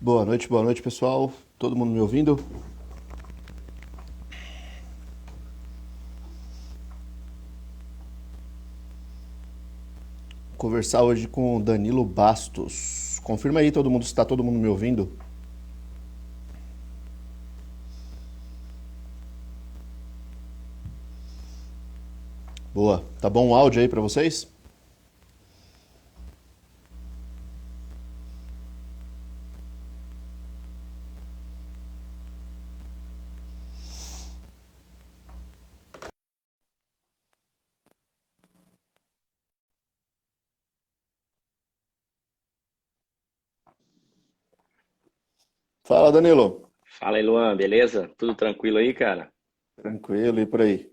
boa noite, pessoal. Todo mundo me ouvindo? Vou conversar hoje com o Danilo Bastos. Confirma aí todo mundo se está todo mundo me ouvindo. Boa. Tá bom o áudio aí para vocês? Fala, Danilo. Fala aí, Luan, beleza? Tudo tranquilo aí, cara? Tranquilo e por aí.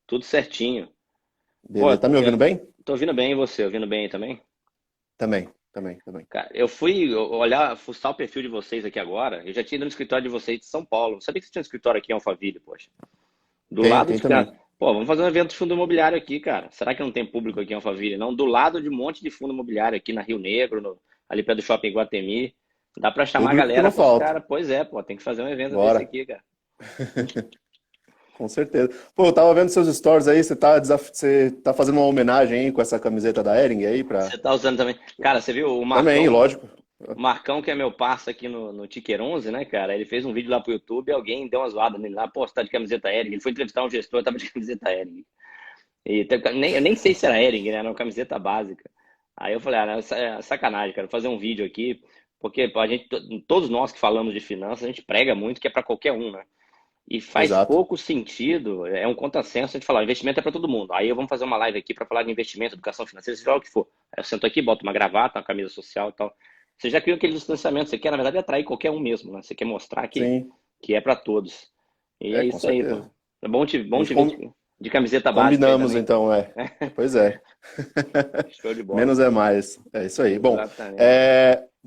Tudo certinho. Pô, Beleza. Tá me ouvindo bem? tô ouvindo bem e você, ouvindo bem aí também? Também. Cara, eu fui olhar, fuçar o perfil de vocês aqui agora. Eu já tinha ido no escritório de vocês de São Paulo. Sabia que você tinha um escritório aqui em Alphaville, poxa. Do lado Tem de cá. também. Pô, vamos fazer um evento de fundo imobiliário aqui, cara. Será que não tem público aqui em Alphaville? Não, do lado de um monte de fundo imobiliário aqui na Rio Negro, ali perto do Shopping Guatemi. Dá pra chamar a Público que galera não pros falta. caras. Pois é, pô, tem que fazer um evento desse Bora. aqui, cara. Com certeza. Pô, eu tava vendo seus stories aí, você tá fazendo uma homenagem aí com essa camiseta da Hering aí pra... Você tá usando também. Cara, você viu o Também, Marcão? lógico. O Marcão, que é meu parça aqui no Ticker 11, né, cara? Ele fez um vídeo lá pro YouTube e alguém deu uma zoada nele lá, pô, você tá de camiseta Hering. Ele foi entrevistar um gestor, tava de camiseta Hering. Eu nem sei se era Hering, né? Era uma camiseta básica. Aí eu falei, ah, é sacanagem, cara, vou fazer um vídeo aqui, porque pô, todos nós que falamos de finanças, a gente prega muito que é para qualquer um, né? E faz Exato. pouco sentido, é um contrassenso a gente falar, investimento é para todo mundo. Aí eu vamos fazer uma live aqui para falar de investimento, educação financeira, seja lá o que for. Aí eu sento aqui, boto uma gravata, uma camisa social e tal. Você já cria aquele distanciamento, você quer, na verdade, atrair qualquer um mesmo, né? Você quer mostrar Sim, que é para todos. E é com isso aí, pô. certeza. É A bom gente te ver de camiseta básica aí combinamos também. então, é. Pois é. Show de bola. Menos é mais. É isso aí. Bom, Exatamente.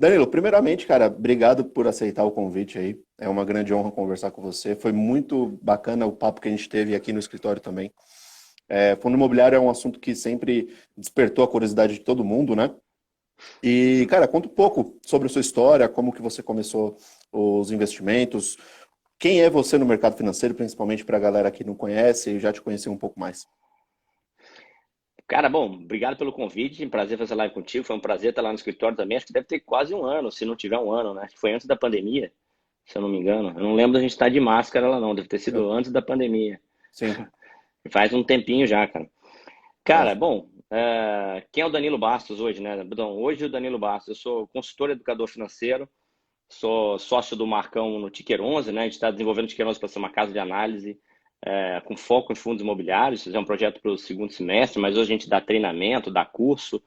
Danilo, primeiramente, cara, obrigado por aceitar o convite aí. É uma grande honra conversar com você. Foi muito bacana o papo que a gente teve aqui no escritório também. Fundo imobiliário é um assunto que sempre despertou a curiosidade de todo mundo, né? E, Uhum. cara, conta um pouco sobre a sua história, como que você começou os investimentos, quem é você no mercado financeiro, principalmente para a galera que não conhece e já te conhecer um pouco mais. Cara, bom, obrigado pelo convite. Um prazer fazer live contigo. Foi um prazer estar lá no escritório também. Acho que deve ter quase um ano, se não tiver um ano, né? Acho que foi antes da pandemia, se eu não me engano. Eu não lembro da gente estar de máscara lá, não. Deve ter sido antes da pandemia. Sim, Faz um tempinho já, cara. Cara, faz. bom, quem é o Danilo Bastos hoje, né? Então, hoje o Danilo Bastos, eu sou consultor educador financeiro, sou sócio do Marcão no Ticker 11, né? A gente está desenvolvendo o Ticker 11 para ser uma casa de análise com foco em fundos imobiliários. Isso é um projeto para o segundo semestre, mas hoje a gente dá treinamento, dá curso,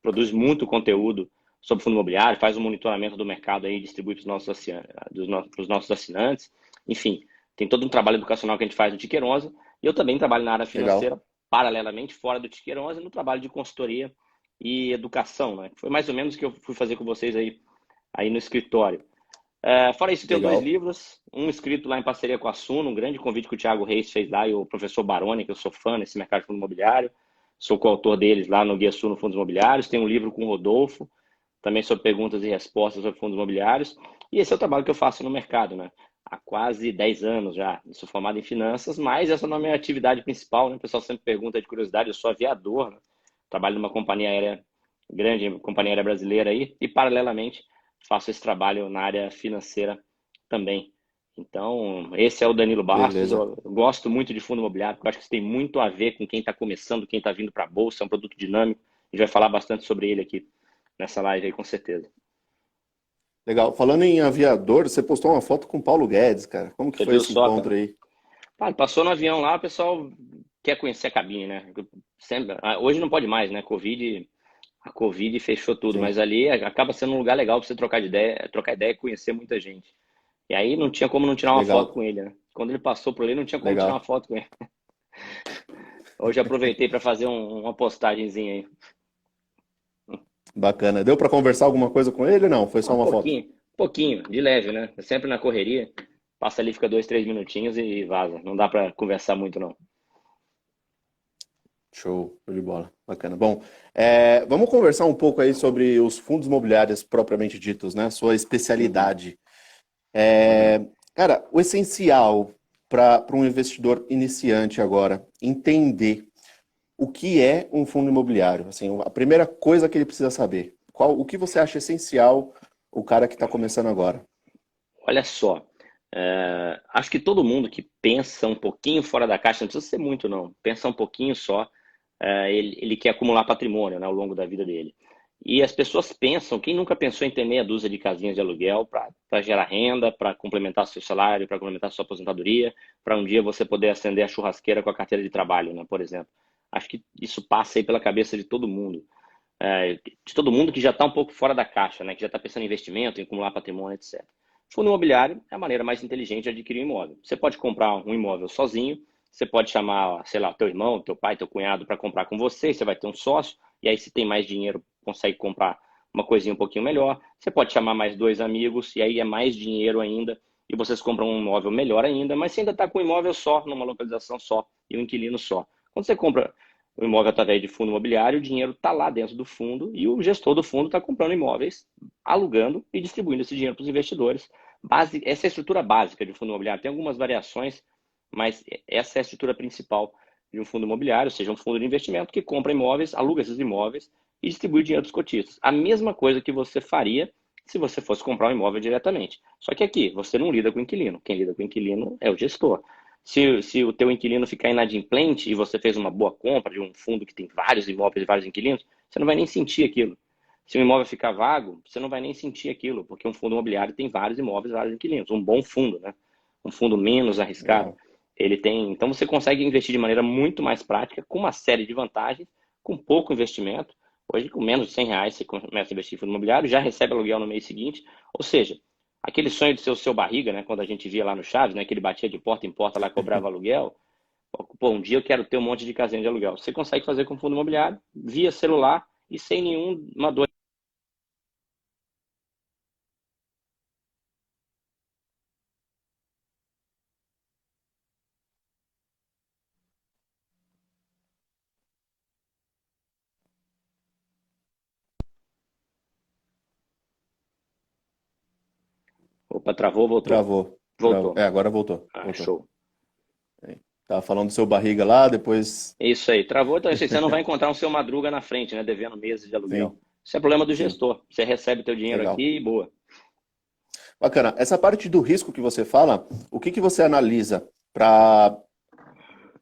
produz muito conteúdo sobre fundo imobiliário, faz um monitoramento do mercado aí, distribui para os nossos assinantes. Enfim, tem todo um trabalho educacional que a gente faz no Ticker 11. E eu também trabalho na área Legal. financeira, paralelamente, fora do Ticker 11, no trabalho de consultoria e educação, né? Foi mais ou menos o que eu fui fazer com vocês aí no escritório. Fora isso, tenho dois Legal. livros, um escrito lá em parceria com a Suno, um grande convite que o Thiago Reis fez lá, e o professor Baroni, que eu sou fã nesse mercado de fundo imobiliário, sou coautor deles lá no Guia Suno Fundos Imobiliários, tem um livro com o Rodolfo, também sobre perguntas e respostas sobre fundos imobiliários, e esse é o trabalho que eu faço no mercado, né? Há quase 10 anos já, eu sou formado em finanças, mas essa não é a minha atividade principal, né? O pessoal sempre pergunta de curiosidade, eu sou aviador, né? Trabalho numa companhia aérea, grande companhia aérea brasileira aí, e paralelamente faço esse trabalho na área financeira também. Então, esse é o Danilo Bastos. Beleza. Eu gosto muito de fundo imobiliário, porque eu acho que isso tem muito a ver com quem está começando, quem está vindo para a bolsa. É um produto dinâmico. A gente vai falar bastante sobre ele aqui nessa live aí, com certeza. Legal. Falando em aviador, você postou uma foto com o Paulo Guedes, cara. Como que Você foi viu esse só, encontro cara? aí? Passou no avião lá, o pessoal quer conhecer a cabine, né? Sempre, hoje não pode mais, né? A Covid fechou tudo, Sim, mas ali acaba sendo um lugar legal para você trocar ideia e conhecer muita gente. E aí não tinha como não tirar uma foto legal, com ele, né? Quando ele passou por ali, não tinha como tirar uma legal. foto com ele. Hoje aproveitei para fazer uma postagenzinha aí. Bacana. Deu para conversar alguma coisa com ele? Não, foi só uma foto. Pouquinho, de leve, né? Sempre na correria. Passa ali, fica 2, 3 minutinhos e vaza. Não dá para conversar muito, não. Show de bola. Bacana. Bom, vamos conversar um pouco aí sobre os fundos imobiliários propriamente ditos, né? Sua Uhum. especialidade. Cara, o essencial para um investidor iniciante agora entender o que é um fundo imobiliário. Assim, a primeira coisa que ele precisa saber. O que você acha essencial o cara que está começando agora? Olha só, acho que todo mundo que pensa um pouquinho fora da caixa, não precisa ser muito não, pensa um pouquinho só, ele quer acumular patrimônio, né, ao longo da vida dele. E as pessoas pensam, quem nunca pensou em ter meia dúzia de casinhas de aluguel para gerar renda, para complementar seu salário, para complementar sua aposentadoria, para um dia você poder acender a churrasqueira com a carteira de trabalho, né, por exemplo. Acho que isso passa aí pela cabeça de todo mundo. De todo mundo que já está um pouco fora da caixa, né, que já está pensando em investimento, em acumular patrimônio, etc. Fundo imobiliário é a maneira mais inteligente de adquirir um imóvel. Você pode comprar um imóvel sozinho, você pode chamar, sei lá, teu irmão, teu pai, teu cunhado para comprar com você, você vai ter um sócio, e aí se tem mais dinheiro, consegue comprar uma coisinha um pouquinho melhor. Você pode chamar mais dois amigos, e aí é mais dinheiro ainda, e vocês compram um imóvel melhor ainda, mas você ainda está com um imóvel só, numa localização só, e um inquilino só. Quando você compra o imóvel através de fundo imobiliário, o dinheiro está lá dentro do fundo e o gestor do fundo está comprando imóveis, alugando e distribuindo esse dinheiro para os investidores. Essa é a estrutura básica de um fundo imobiliário. Tem algumas variações, mas essa é a estrutura principal de um fundo imobiliário, ou seja, um fundo de investimento que compra imóveis, aluga esses imóveis e distribui dinheiro para os cotistas. A mesma coisa que você faria se você fosse comprar um imóvel diretamente. Só que aqui, você não lida com o inquilino. Quem lida com o inquilino é o gestor. Se o teu inquilino ficar inadimplente e você fez uma boa compra de um fundo que tem vários imóveis e vários inquilinos, você não vai nem sentir aquilo. Se o imóvel ficar vago, você não vai nem sentir aquilo, porque um fundo imobiliário tem vários imóveis, vários inquilinos. Um bom fundo, né? Um fundo menos arriscado, Legal. ele tem. Então você consegue investir de maneira muito mais prática, com uma série de vantagens, com pouco investimento. Hoje, com menos de R$ 100, você começa a investir em fundo imobiliário, já recebe aluguel no mês seguinte. Ou seja, aquele sonho de ser o seu barriga, né? Quando a gente via lá no Chaves, né? Que ele batia de porta em porta lá, cobrava aluguel. Pô, um dia eu quero ter um monte de casinha de aluguel. Você consegue fazer com fundo imobiliário, via celular e sem nenhuma dor. Opa, travou, voltou. Travou. Voltou. Agora voltou. Ah, Voltou. show. Tava falando do seu barriga lá, depois. Isso aí, travou, então assim, você não vai encontrar um seu Madruga na frente, né, devendo meses de aluguel. Sim, Isso é problema do sim. gestor. Você recebe teu dinheiro Legal. aqui e boa. Bacana. Essa parte do risco que você fala, o que que você analisa para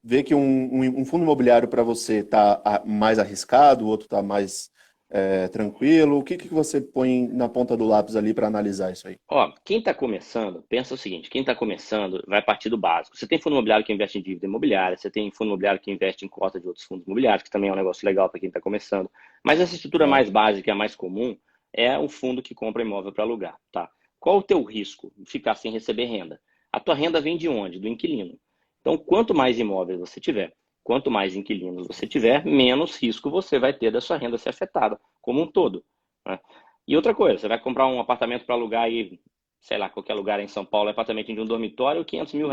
ver que um fundo imobiliário para você está mais arriscado, o outro está mais tranquilo? O que que você põe na ponta do lápis ali para analisar isso aí? Ó, quem está começando, pensa o seguinte, quem está começando vai partir do básico. Você tem fundo imobiliário que investe em dívida imobiliária, você tem fundo imobiliário que investe em cota de outros fundos imobiliários, que também é um negócio legal para quem está começando. Mas essa estrutura mais Legal. básica, a mais comum, é o fundo que compra imóvel para alugar, tá? Qual o teu risco? Ficar sem receber renda. A tua renda vem de onde? Do inquilino. Então, quanto mais imóveis você tiver, quanto mais inquilinos você tiver, menos risco você vai ter da sua renda ser afetada como um todo, né? E outra coisa, você vai comprar um apartamento para alugar aí, sei lá, qualquer lugar em São Paulo, apartamento de um dormitório, R$ 500 mil.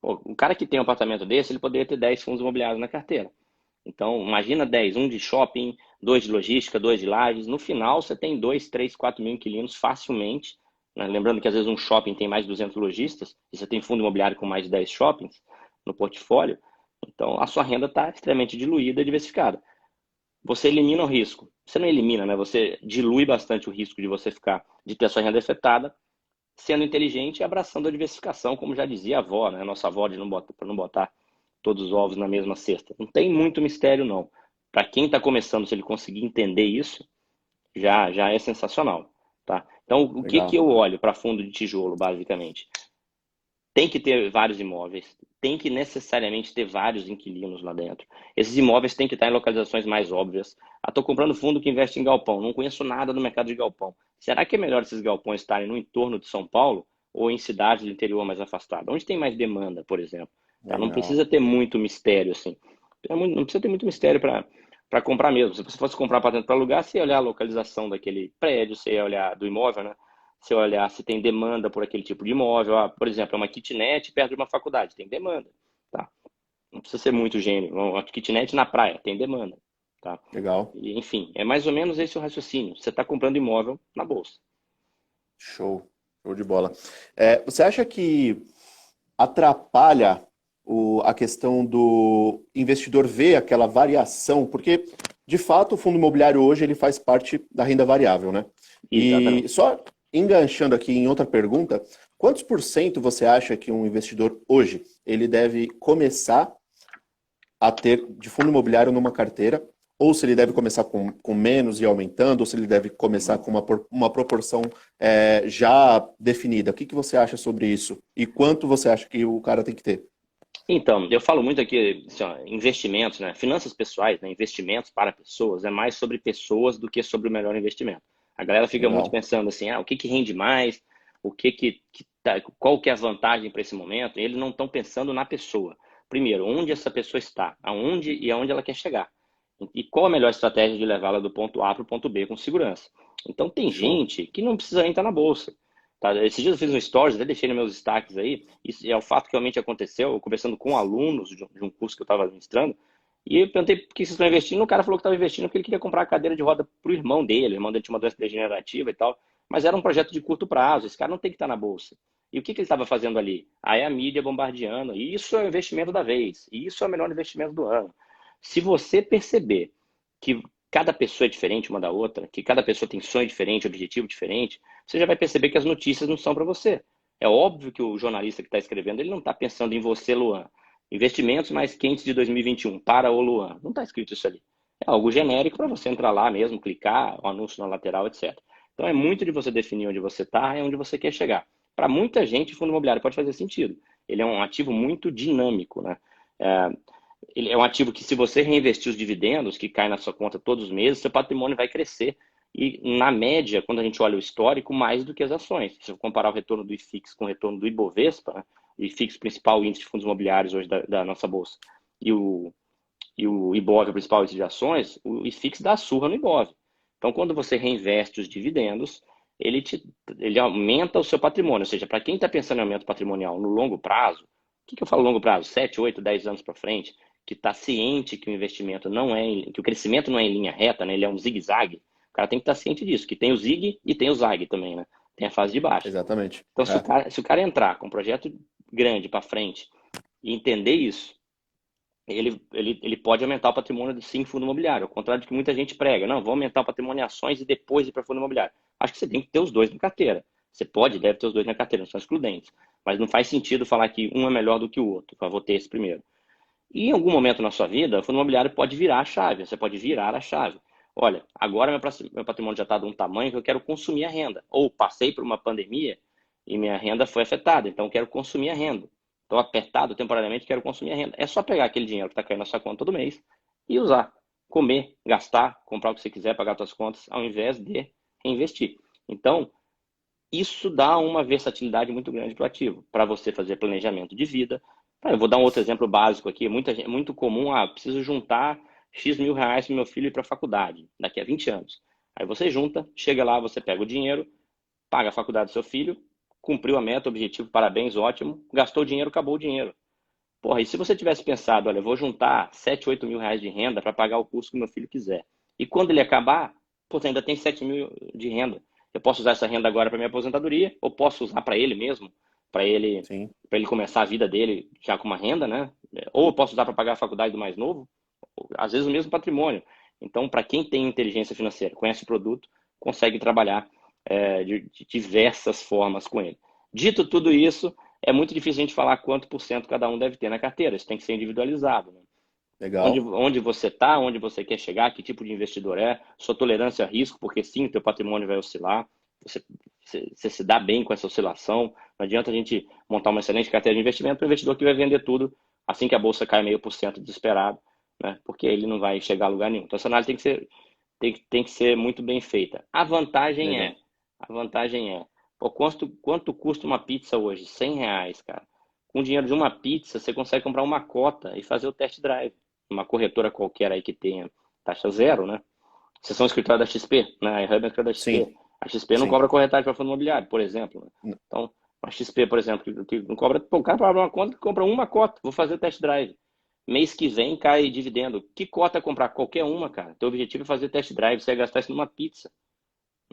Pô, o cara que tem um apartamento desse, ele poderia ter 10 fundos imobiliários na carteira. Então, imagina 10, um de shopping, dois de logística, dois de lajes. No final, você tem 2, 3, 4 mil inquilinos facilmente, né? Lembrando que às vezes um shopping tem mais de 200 lojistas, e você tem fundo imobiliário com mais de 10 shoppings no portfólio. Então, a sua renda está extremamente diluída e diversificada. Você elimina o risco. Você não elimina, né? Você dilui bastante o risco de você ficar, de ter a sua renda afetada, sendo inteligente e abraçando a diversificação, como já dizia a avó, né? A nossa avó de para não botar todos os ovos na mesma cesta. Não tem muito mistério, não. Para quem está começando, se ele conseguir entender isso, já é sensacional, tá? Então, o que que Legal. eu olho para fundo de tijolo, basicamente? Tem que ter vários imóveis, tem que necessariamente ter vários inquilinos lá dentro. Esses imóveis têm que estar em localizações mais óbvias. Ah, estou comprando fundo que investe em galpão, não conheço nada do mercado de galpão. Será que é melhor esses galpões estarem no entorno de São Paulo ou em cidades do interior mais afastadas? Onde tem mais demanda, por exemplo? Tá? Não Legal. precisa ter muito mistério assim. Não precisa ter muito mistério para comprar mesmo. Se você fosse comprar apartamento para alugar, você ia olhar a localização daquele prédio, você ia olhar do imóvel, né? Se olhar se tem demanda por aquele tipo de imóvel, por exemplo, é uma kitnet perto de uma faculdade, tem demanda, tá? Não precisa ser muito gênio. Uma kitnet na praia, tem demanda. Tá? Legal. E, enfim, é mais ou menos esse o raciocínio. Você está comprando imóvel na bolsa. Show. Show de bola. Você acha que atrapalha a questão do investidor ver aquela variação? Porque, de fato, o fundo imobiliário hoje ele faz parte da renda variável, né? E Exatamente. só enganchando aqui em outra pergunta, quantos por cento você acha que um investidor hoje ele deve começar a ter de fundo imobiliário numa carteira? Ou se ele deve começar com menos e aumentando, ou se ele deve começar com uma proporção já definida. O que você acha sobre isso? E quanto você acha que o cara tem que ter? Então, eu falo muito aqui, assim, ó, investimentos, né? Finanças pessoais, né? Investimentos para pessoas, é mais sobre pessoas do que sobre o melhor investimento. A galera fica muito Legal. pensando assim, o que rende mais, qual que é a vantagem para esse momento? E eles não estão pensando na pessoa. Primeiro, onde essa pessoa está, aonde ela quer chegar. E qual a melhor estratégia de levá-la do ponto A para o ponto B com segurança. Então, tem Show. gente que não precisa nem estar na bolsa. Tá? Esses dias eu fiz um stories, até deixei nos meus destaques aí, isso é o fato que realmente aconteceu, eu conversando com alunos de um curso que eu estava administrando, e eu perguntei por que vocês estão investindo, o cara falou que estava investindo porque ele queria comprar a cadeira de roda para o irmão dele tinha uma doença degenerativa e tal, mas era um projeto de curto prazo, esse cara não tem que estar na bolsa. E o que ele estava fazendo ali? Aí a mídia bombardeando, e isso é o investimento da vez, e isso é o melhor investimento do ano. Se você perceber que cada pessoa é diferente uma da outra, que cada pessoa tem sonho diferente, objetivo diferente, você já vai perceber que as notícias não são para você. É óbvio que o jornalista que está escrevendo, ele não está pensando em você, Luan. Investimentos mais quentes de 2021 para o Luan. Não está escrito isso ali. É algo genérico para você entrar lá mesmo, clicar, o anúncio na lateral, etc. Então é muito de você definir onde você está e onde você quer chegar. Para muita gente, o fundo imobiliário pode fazer sentido. Ele é um ativo muito dinâmico, né? É, ele é um ativo que, se você reinvestir os dividendos que caem na sua conta todos os meses, seu patrimônio vai crescer. E, na média, quando a gente olha o histórico, mais do que as ações. Se eu comparar o retorno do IFIX com o retorno do Ibovespa, né? O IFIX, principal índice de fundos imobiliários hoje da nossa bolsa, e o Ibov, o principal índice de ações, o IFIX dá a surra no Ibov. Então, quando você reinveste os dividendos, ele, ele aumenta o seu patrimônio. Ou seja, para quem está pensando em aumento patrimonial no longo prazo, o que eu falo longo prazo? 7, 8, 10 anos para frente, que está ciente que o investimento não é, que o crescimento não é em linha reta, né? Ele é um zigue-zague. O cara tem que estar ciente disso, que tem o zig e tem o zag também, né? Tem a fase de baixo. Exatamente. Então, se o cara entrar com um projeto grande para frente e entender isso, ele pode aumentar o patrimônio do sim fundo imobiliário, ao contrário do que muita gente prega. Não, vou aumentar o patrimônio em ações e depois ir para fundo imobiliário. Acho que você tem que ter os dois na carteira. Você pode, deve ter os dois na carteira, não são excludentes. Mas não faz sentido falar que um é melhor do que o outro. Eu vou ter esse primeiro. E em algum momento na sua vida, o fundo imobiliário pode virar a chave. Você pode virar a chave. Olha, agora meu patrimônio já está de um tamanho que eu quero consumir a renda. Ou passei por uma pandemia e minha renda foi afetada, então eu quero consumir a renda. Estou apertado temporariamente, quero consumir a renda. É só pegar aquele dinheiro que está caindo na sua conta todo mês e usar. Comer, gastar, comprar o que você quiser, pagar suas contas, ao invés de reinvestir. Então, isso dá uma versatilidade muito grande para o ativo, para você fazer planejamento de vida. Eu vou dar um outro exemplo básico aqui, muito comum, preciso juntar X mil reais para meu filho ir para a faculdade, daqui a 20 anos. Aí você junta, chega lá, você pega o dinheiro, paga a faculdade do seu filho, cumpriu a meta, o objetivo, parabéns, ótimo, gastou o dinheiro, acabou o dinheiro. Porra, e se você tivesse pensado, olha, eu vou juntar 7, 8 mil reais de renda para pagar o curso que meu filho quiser. E quando ele acabar, pô, você ainda tem 7 mil de renda. Eu posso usar essa renda agora para minha aposentadoria, ou posso usar para ele mesmo, para ele, Sim. para ele começar a vida dele já com uma renda, né? Ou eu posso usar para pagar a faculdade do mais novo, às vezes o mesmo patrimônio. Então, para quem tem inteligência financeira, conhece o produto, consegue trabalhar de diversas formas com ele. Dito tudo isso, é muito difícil a gente falar quanto por cento cada um deve ter na carteira. Isso tem que ser individualizado, né? Onde, Legal. onde você está, onde você quer chegar, que tipo de investidor é, sua tolerância a risco, porque sim, o teu patrimônio vai oscilar, você se dá bem com essa oscilação. Não adianta a gente montar uma excelente carteira de investimento para o investidor que vai vender tudo assim que a bolsa cai 0,5% desesperado, né? Porque ele não vai chegar a lugar nenhum. Então essa análise tem que ser muito bem feita. Legal. A vantagem é, pô, quanto custa uma pizza hoje? R$ 100, cara. Com o dinheiro de uma pizza, você consegue comprar uma cota e fazer o test drive. Uma corretora qualquer aí que tenha taxa zero, né? Vocês são escritório da XP, né? A Hub é escritório da XP. Sim, A XP não sim. cobra corretagem para fundo imobiliário, por exemplo, né? Então, a XP, por exemplo, que não cobra, pô, o cara abre uma conta e compra uma cota, vou fazer o test drive. mês que vem cai dividendo. Que cota comprar? Qualquer uma, cara. Teu objetivo é fazer test drive, você vai gastar isso numa pizza,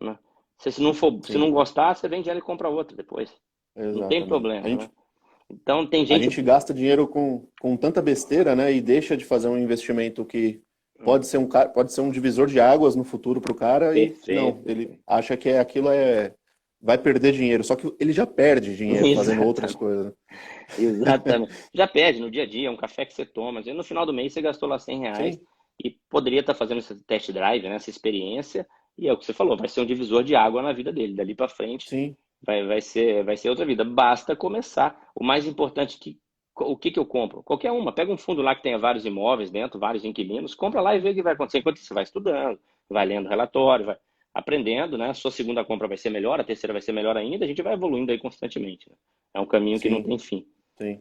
né? Se não for, se não Sim, gostar, você vende ela e compra outra depois. Não tem exatamente. problema, né? Então tem A gente. gente gasta dinheiro com tanta besteira, né? E deixa de fazer um investimento que pode ser pode ser um divisor de águas no futuro para o cara e não, Perfeito, ele perfeito. acha que aquilo vai perder dinheiro. Só que ele já perde dinheiro fazendo outras Exatamente. coisas, né? Exatamente. Já pede no dia a dia, um café que você toma. Às vezes, no final do mês você gastou lá R$ 100 Sim, e poderia estar fazendo esse test drive, né, essa experiência. E é o que você falou, vai ser um divisor de água na vida dele. Dali para frente sim, vai ser outra vida. Basta começar. O mais importante o que eu compro? Qualquer uma. Pega um fundo lá que tenha vários imóveis dentro, vários inquilinos, compra lá e vê o que vai acontecer. Enquanto você vai estudando, vai lendo relatório, vai aprendendo, né? A sua segunda compra vai ser melhor, a terceira vai ser melhor ainda, a gente vai evoluindo aí constantemente, né? É um caminho que não sim, tem fim. sim.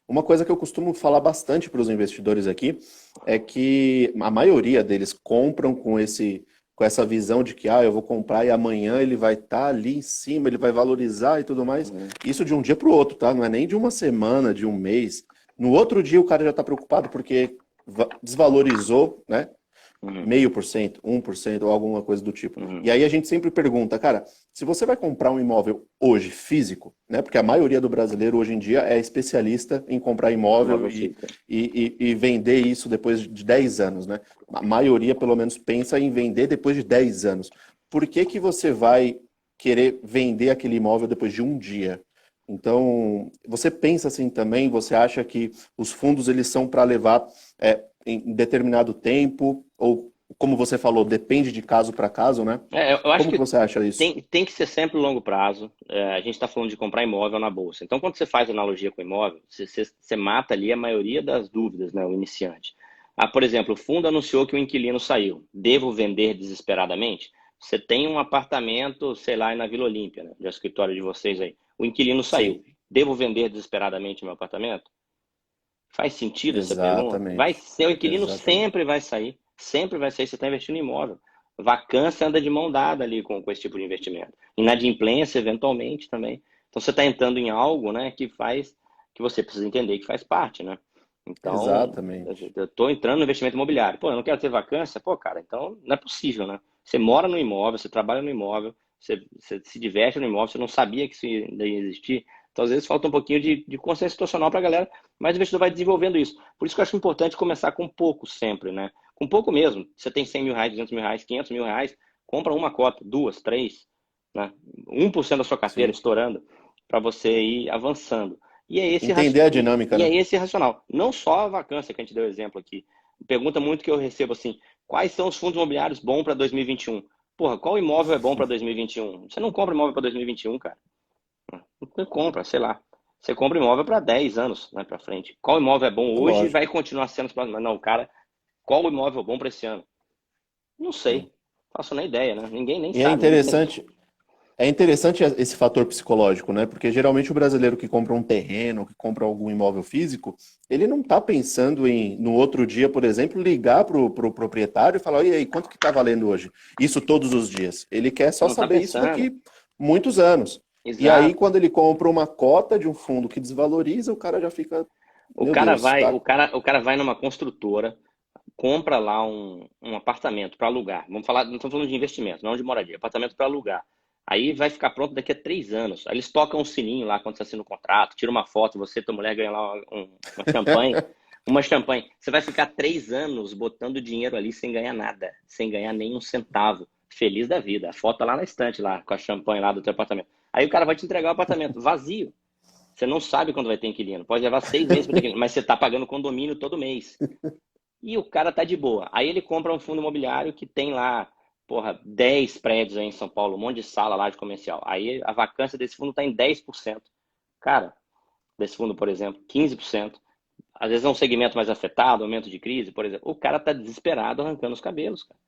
Uma coisa que eu costumo falar bastante para os investidores aqui é que a maioria deles compram com essa visão de que eu vou comprar e amanhã ele vai estar ali em cima, ele vai valorizar e tudo mais. Uhum, Isso de um dia para o outro, tá? Não é nem de uma semana, de um mês. No outro dia o cara já está preocupado porque desvalorizou, né? uhum, 0,5%, 1% ou alguma coisa do tipo. uhum. E aí a gente sempre pergunta, cara, se você vai comprar um imóvel hoje físico, né? Porque a maioria do brasileiro hoje em dia é especialista em comprar imóvel Imóvel físico. e vender isso depois de 10 anos, né? A maioria, pelo menos, pensa em vender depois de 10 anos. Por que que você vai querer vender aquele imóvel depois de um dia? Então, você pensa assim também? Você acha que os fundos eles são para levar em determinado tempo, ou como você falou, depende de caso para caso, né? Eu acho Como que que você acha isso? tem que ser sempre longo prazo. A gente está falando de comprar imóvel na bolsa. Então, quando você faz analogia com imóvel, você mata ali a maioria das dúvidas, né? O iniciante. Por exemplo, o fundo anunciou que o inquilino saiu. Devo vender desesperadamente? Você tem um apartamento, sei lá, na Vila Olímpia, né? Do escritório de vocês aí. O inquilino saiu. Sim, Devo vender desesperadamente meu apartamento? Faz sentido essa pergunta? Vai exatamente. ser, o inquilino Exatamente. sempre vai sair. Sempre vai sair. Você está investindo em imóvel. Vacância anda de mão dada ali com esse tipo de investimento. Inadimplência, eventualmente, também. Então, você está entrando em algo, né, que você precisa entender que faz parte, né? Então, Exatamente. eu estou entrando no investimento imobiliário. Pô, eu não quero ter vacância? Pô, cara, então não é possível, né? Você mora no imóvel, você trabalha no imóvel, você se diverte no imóvel, você não sabia que isso ainda ia existir. Então, às vezes, falta um pouquinho de consciência situacional para a galera, mas o investidor vai desenvolvendo isso. Por isso que eu acho importante começar com pouco sempre, né? Com pouco mesmo. Você tem R$ 100 mil, R$ 200 mil, R$ 500 mil, compra uma cota, duas, três, né? 1% da sua carteira Sim. estourando para você ir avançando. E é esse Entender a dinâmica, e é né? esse racional. Não só a vacância que a gente deu exemplo aqui. Pergunta muito que eu recebo assim: quais são os fundos imobiliários bons para 2021? Porra, qual imóvel é bom para 2021? Você não compra imóvel para 2021, cara. Você compra, sei lá. Você compra imóvel para 10 anos, né, para frente. Qual imóvel é bom hoje e vai Lógico. continuar sendo os próximos? Não, cara, qual imóvel é bom para esse ano? Não Sim. sei. Faço nem ideia, né? Ninguém nem E é sabe, nem tem. interessante, é interessante esse fator psicológico, né? Porque geralmente o brasileiro que compra um terreno, que compra algum imóvel físico, ele não está pensando em, no outro dia, por exemplo, ligar para o proprietário e falar, e aí, quanto que está valendo hoje? Isso todos os dias. Ele quer só Não tá saber isso pensando. daqui muitos anos. E aí, Exato. quando ele compra uma cota de um fundo que desvaloriza, o cara já fica, O meu cara Deus, vai, tá? o cara vai numa construtora, compra lá um apartamento para alugar. Vamos falar, não estamos falando de investimento, não de moradia, apartamento para alugar. Aí vai ficar pronto daqui a 3 anos. Aí eles tocam um sininho lá quando você assina o contrato, tira uma foto, você e tua mulher ganha lá uma champanhe. Uma champanhe. Você vai ficar 3 anos botando dinheiro ali sem ganhar nada, sem ganhar nem um centavo. Feliz da vida. A foto tá lá na estante, lá, com a champanhe lá do teu apartamento. Aí o cara vai te entregar o apartamento vazio. Você não sabe quando vai ter inquilino. Pode levar 6 meses para ter inquilino, mas você está pagando condomínio todo mês. E o cara tá de boa. Aí ele compra um fundo imobiliário que tem lá, porra, 10 prédios aí em São Paulo, um monte de sala lá de comercial. Aí a vacância desse fundo tá em 10%. Cara, desse fundo, por exemplo, 15%. Às vezes é um segmento mais afetado, aumento de crise, por exemplo. O cara tá desesperado arrancando os cabelos, cara.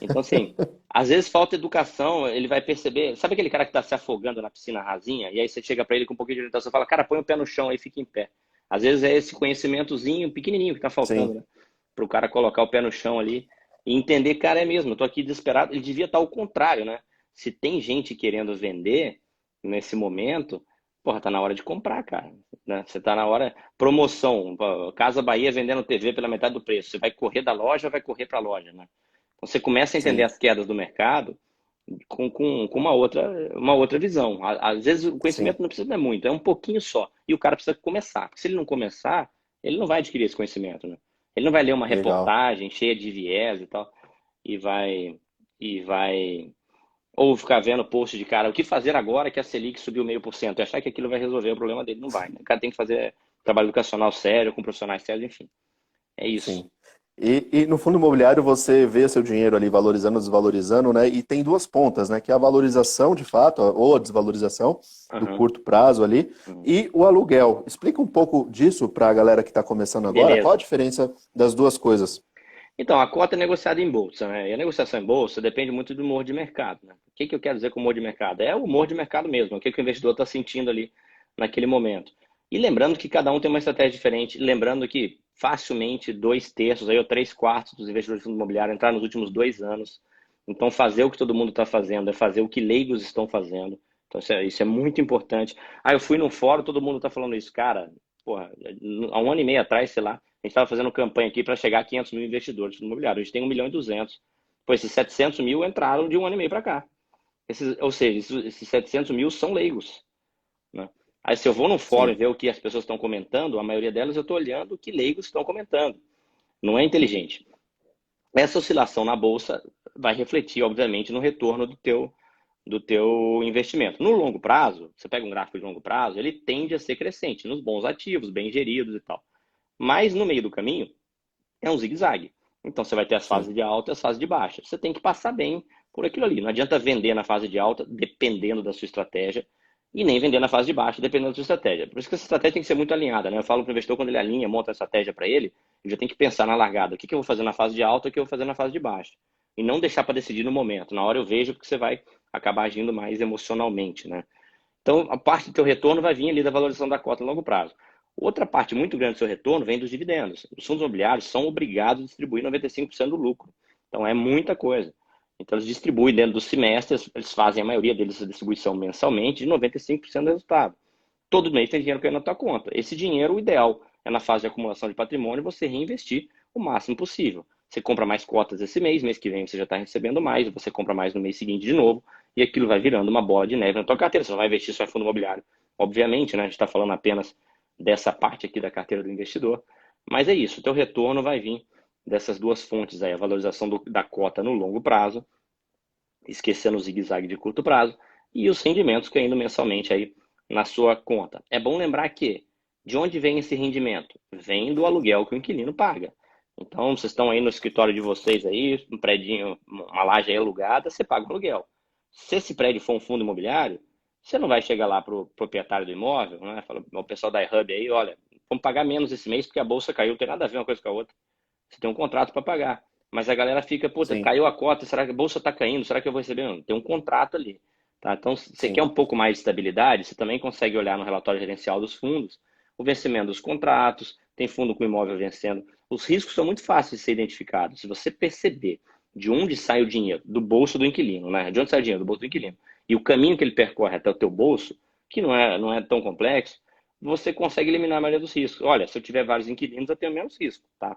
Então, assim, às vezes falta educação, ele vai perceber. Sabe aquele cara que tá se afogando na piscina rasinha? E aí você chega pra ele com um pouquinho de orientação e fala, cara, põe o pé no chão aí, fica em pé. Às vezes é esse conhecimentozinho pequenininho que tá faltando, Sim, né? Para o cara colocar o pé no chão ali e entender, cara, é mesmo, eu tô aqui desesperado. Ele devia estar ao contrário, né? Se tem gente querendo vender nesse momento, porra, tá na hora de comprar, cara. Né? Você tá na hora. Promoção, pô, Casa Bahia vendendo TV pela metade do preço. Você vai correr da loja ou vai correr para a loja, né? Então você começa a entender Sim, as quedas do mercado com uma outra visão. Às vezes o sim, conhecimento não precisa de muito, é um pouquinho só. E o cara precisa começar. Porque se ele não começar, ele não vai adquirir esse conhecimento, né? Ele não vai ler uma legal. reportagem cheia de viés e tal, e vai ou ficar vendo post de cara, o que fazer agora que a Selic subiu 0,5% e achar que aquilo vai resolver o problema dele. Não vai, né? O cara tem que fazer trabalho educacional sério, com profissionais sérios, enfim. É isso. Sim. E no fundo imobiliário você vê seu dinheiro ali valorizando, desvalorizando, né? E tem duas pontas, né? Que é a valorização de fato, ou a desvalorização do Aham, curto prazo ali, uhum. e o aluguel. Explica um pouco disso para a galera que está começando agora. Qual a Beleza. diferença das duas coisas? Então, a cota é negociada em bolsa, né? E a negociação em bolsa depende muito do humor de mercado, né? O que que eu quero dizer com humor de mercado? É o humor de mercado mesmo, o que que o investidor está sentindo ali naquele momento. E lembrando que cada um tem uma estratégia diferente, lembrando que facilmente 2/3 aí, ou 3/4 dos investidores de fundo imobiliário entraram nos últimos 2 anos. Então, fazer o que todo mundo está fazendo é fazer o que leigos estão fazendo. Então, isso é muito importante. Ah, eu fui num fórum, todo mundo está falando isso. Cara, porra, há um ano e meio atrás, sei lá, a gente estava fazendo campanha aqui para chegar a 500 mil investidores no imobiliário. A gente tem 1.200.000. Pois esses 700 mil entraram de um ano e meio para cá. Ou seja, esses 700 mil são leigos, né? Aí se eu vou no fórum e Sim, ver o que as pessoas estão comentando, a maioria delas eu estou olhando o que leigos estão comentando. Não é inteligente. Essa oscilação na bolsa vai refletir, obviamente, no retorno do teu investimento. No longo prazo, você pega um gráfico de longo prazo, ele tende a ser crescente nos bons ativos, bem geridos e tal. Mas no meio do caminho, é um zigue-zague. Então você vai ter as sim, fases de alta e as fases de baixa. Você tem que passar bem por aquilo ali. Não adianta vender na fase de alta, dependendo da sua estratégia, e nem vender na fase de baixa, dependendo da sua estratégia. Por isso que essa estratégia tem que ser muito alinhada, né? Eu falo para o investidor, quando ele alinha, monta a estratégia para ele, ele já tem que pensar na largada. O que eu vou fazer na fase de alta e o que eu vou fazer na fase de baixa. E não deixar para decidir no momento. Na hora eu vejo, porque você vai acabar agindo mais emocionalmente, né? Então, a parte do teu retorno vai vir ali da valorização da cota a longo prazo. Outra parte muito grande do seu retorno vem dos dividendos. Os fundos imobiliários são obrigados a distribuir 95% do lucro. Então, é muita coisa. Então, eles distribuem dentro dos semestres, eles fazem a maioria deles a distribuição mensalmente de 95% do resultado. Todo mês tem dinheiro caindo na tua conta. Esse dinheiro, o ideal é na fase de acumulação de patrimônio, você reinvestir o máximo possível. Você compra mais cotas esse mês que vem você já está recebendo mais, você compra mais no mês seguinte de novo, e aquilo vai virando uma bola de neve na tua carteira. Você não vai investir só em fundo imobiliário. Obviamente, né? A gente está falando apenas dessa parte aqui da carteira do investidor, mas é isso, o teu retorno vai vir dessas duas fontes aí, a valorização da cota no longo prazo, esquecendo o zigue-zague de curto prazo, e os rendimentos caindo mensalmente aí na sua conta. É bom lembrar que de onde vem esse rendimento? Vem do aluguel que o inquilino paga. Então, vocês estão aí no escritório de vocês aí, um predinho, uma laje aí alugada, você paga o aluguel. Se esse prédio for um fundo imobiliário, você não vai chegar lá para o proprietário do imóvel, né? Fala, o pessoal da iHub aí, olha, vamos pagar menos esse mês porque a bolsa caiu, não tem nada a ver uma coisa com a outra. Você tem um contrato para pagar. Mas a galera fica, puta, sim, caiu a cota, será que a bolsa está caindo? Será que eu vou receber? Não, tem um contrato ali. Tá? Então, se você quer sim. um pouco mais de estabilidade, você também consegue olhar no relatório gerencial dos fundos o vencimento dos contratos, tem fundo com imóvel vencendo. Os riscos são muito fáceis de ser identificados. Se você perceber de onde sai o dinheiro, do bolso do inquilino, né? De onde sai o dinheiro? Do bolso do inquilino. E o caminho que ele percorre até o teu bolso, que não é tão complexo, você consegue eliminar a maioria dos riscos. Olha, se eu tiver vários inquilinos, eu tenho menos risco, tá?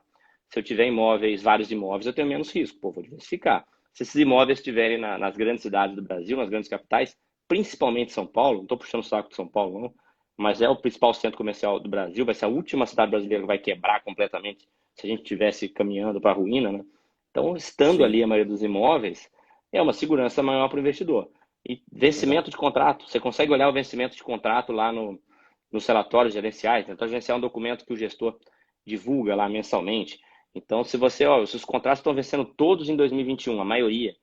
Se eu tiver imóveis, vários imóveis, eu tenho menos risco. Pô, vou diversificar. Se esses imóveis estiverem nas grandes cidades do Brasil, nas grandes capitais, principalmente São Paulo, não estou puxando o saco de São Paulo, não, mas é o principal centro comercial do Brasil, vai ser a última cidade brasileira que vai quebrar completamente se a gente estivesse caminhando para a ruína, né? Então, estando Sim, ali a maioria dos imóveis, é uma segurança maior para o investidor. E legal. vencimento de contrato, você consegue olhar o vencimento de contrato lá nos relatórios gerenciais. Né? Então, gerencial é um documento que o gestor divulga lá mensalmente. Então, se os contratos estão vencendo todos em 2021, a maioria,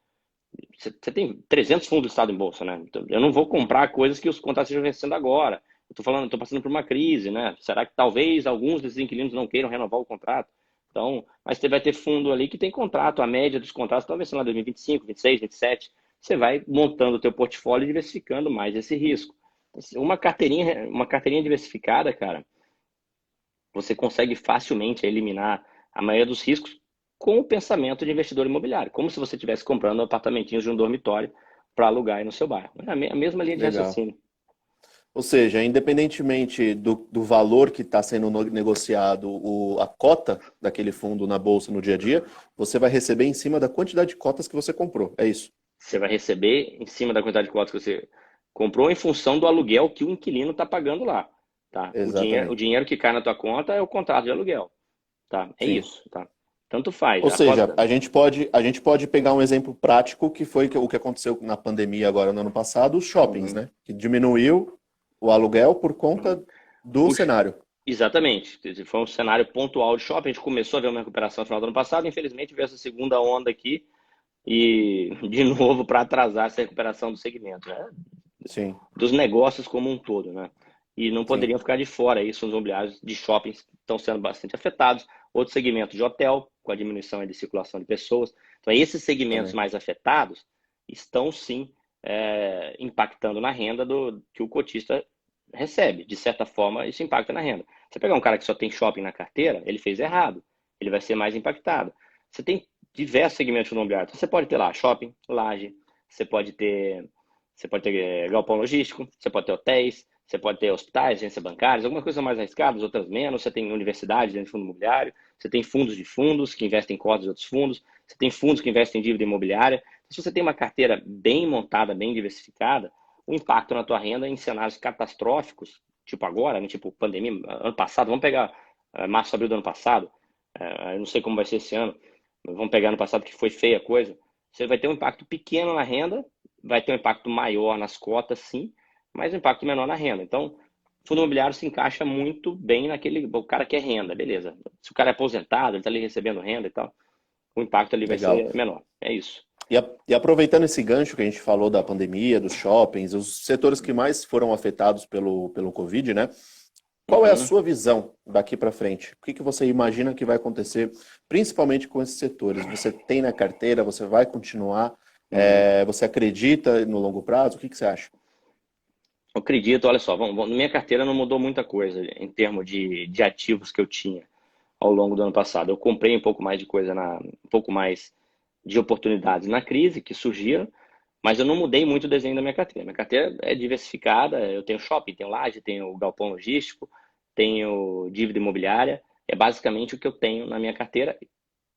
você tem 300 fundos do Estado em bolsa, né? Então, eu não vou comprar coisas que os contratos estejam vencendo agora. Eu estou falando, estou passando por uma crise, né? Será que talvez alguns desses inquilinos não queiram renovar o contrato? Então, mas você vai ter fundo ali que tem contrato, a média dos contratos estão vencendo lá 2025, 26, 27. Você vai montando o teu portfólio e diversificando mais esse risco. Uma carteirinha diversificada, cara, você consegue facilmente eliminar a maioria dos riscos com o pensamento de investidor imobiliário, como se você estivesse comprando apartamentinhos de um dormitório para alugar aí no seu bairro. É a mesma linha de Legal. raciocínio. Ou seja, independentemente do valor que está sendo negociado, a cota daquele fundo na bolsa no dia a dia, você vai receber em cima da quantidade de cotas que você comprou. É isso. Você vai receber em cima da quantidade de cotas que você comprou em função do aluguel que o inquilino está pagando lá. Tá? O Exatamente. dinheiro que cai na tua conta é o contrato de aluguel. Tá? É Sim. isso. Tá? Tanto faz. Ou seja, a gente pode pegar um exemplo prático que foi o que aconteceu na pandemia agora no ano passado, os shoppings, Uhum. né? Que diminuiu o aluguel por conta do Os- cenário. Exatamente. Foi um cenário pontual de shopping. A gente começou a ver uma recuperação no final do ano passado. Infelizmente, veio essa segunda onda aqui e, de novo, para atrasar essa recuperação do segmento, né? Sim, Dos negócios como um todo, né? E não sim, poderiam ficar de fora isso, os imobiliários de shoppings estão sendo bastante afetados. Outro segmento de hotel, com a diminuição de circulação de pessoas. Então, esses segmentos também. mais afetados estão sim impactando na renda que o cotista recebe. De certa forma, isso impacta na renda. Você pegar um cara que só tem shopping na carteira, ele fez errado. Ele vai ser mais impactado. Você tem diversos segmentos imobiliários. Então, você pode ter lá shopping, laje, você pode ter galpão logístico, você pode ter hotéis, você pode ter hospitais, agências bancárias, algumas coisas mais arriscadas, outras menos. Você tem universidades dentro de fundo imobiliário, você tem fundos de fundos que investem em cotas de outros fundos, você tem fundos que investem em dívida imobiliária. Se você tem uma carteira bem montada, bem diversificada, o impacto na tua renda em cenários catastróficos, tipo agora, né, tipo pandemia, ano passado, vamos pegar março, abril do ano passado, eu não sei como vai ser esse ano, mas vamos pegar ano passado que foi feia a coisa, você vai ter um impacto pequeno na renda, vai ter um impacto maior nas cotas, sim, mas um impacto menor na renda. Então, o fundo imobiliário se encaixa muito bem naquele. O cara quer renda, beleza. Se o cara é aposentado, ele está ali recebendo renda e tal, o impacto ali vai Legal. ser menor. É isso. E aproveitando esse gancho que a gente falou da pandemia, dos shoppings, os setores que mais foram afetados pelo Covid, né? Qual é a Uhum. sua visão daqui para frente? O que que você imagina que vai acontecer, principalmente com esses setores? Você tem na carteira, você vai continuar? Uhum. Você acredita no longo prazo? O que que você acha? Eu acredito, olha só, na minha carteira não mudou muita coisa em termos de ativos que eu tinha ao longo do ano passado. Eu comprei um pouco mais de coisa, um pouco mais de oportunidades na crise que surgiram, mas eu não mudei muito o desenho da minha carteira. Minha carteira é diversificada, eu tenho shopping, tenho laje, tenho galpão logístico, tenho dívida imobiliária, é basicamente o que eu tenho na minha carteira.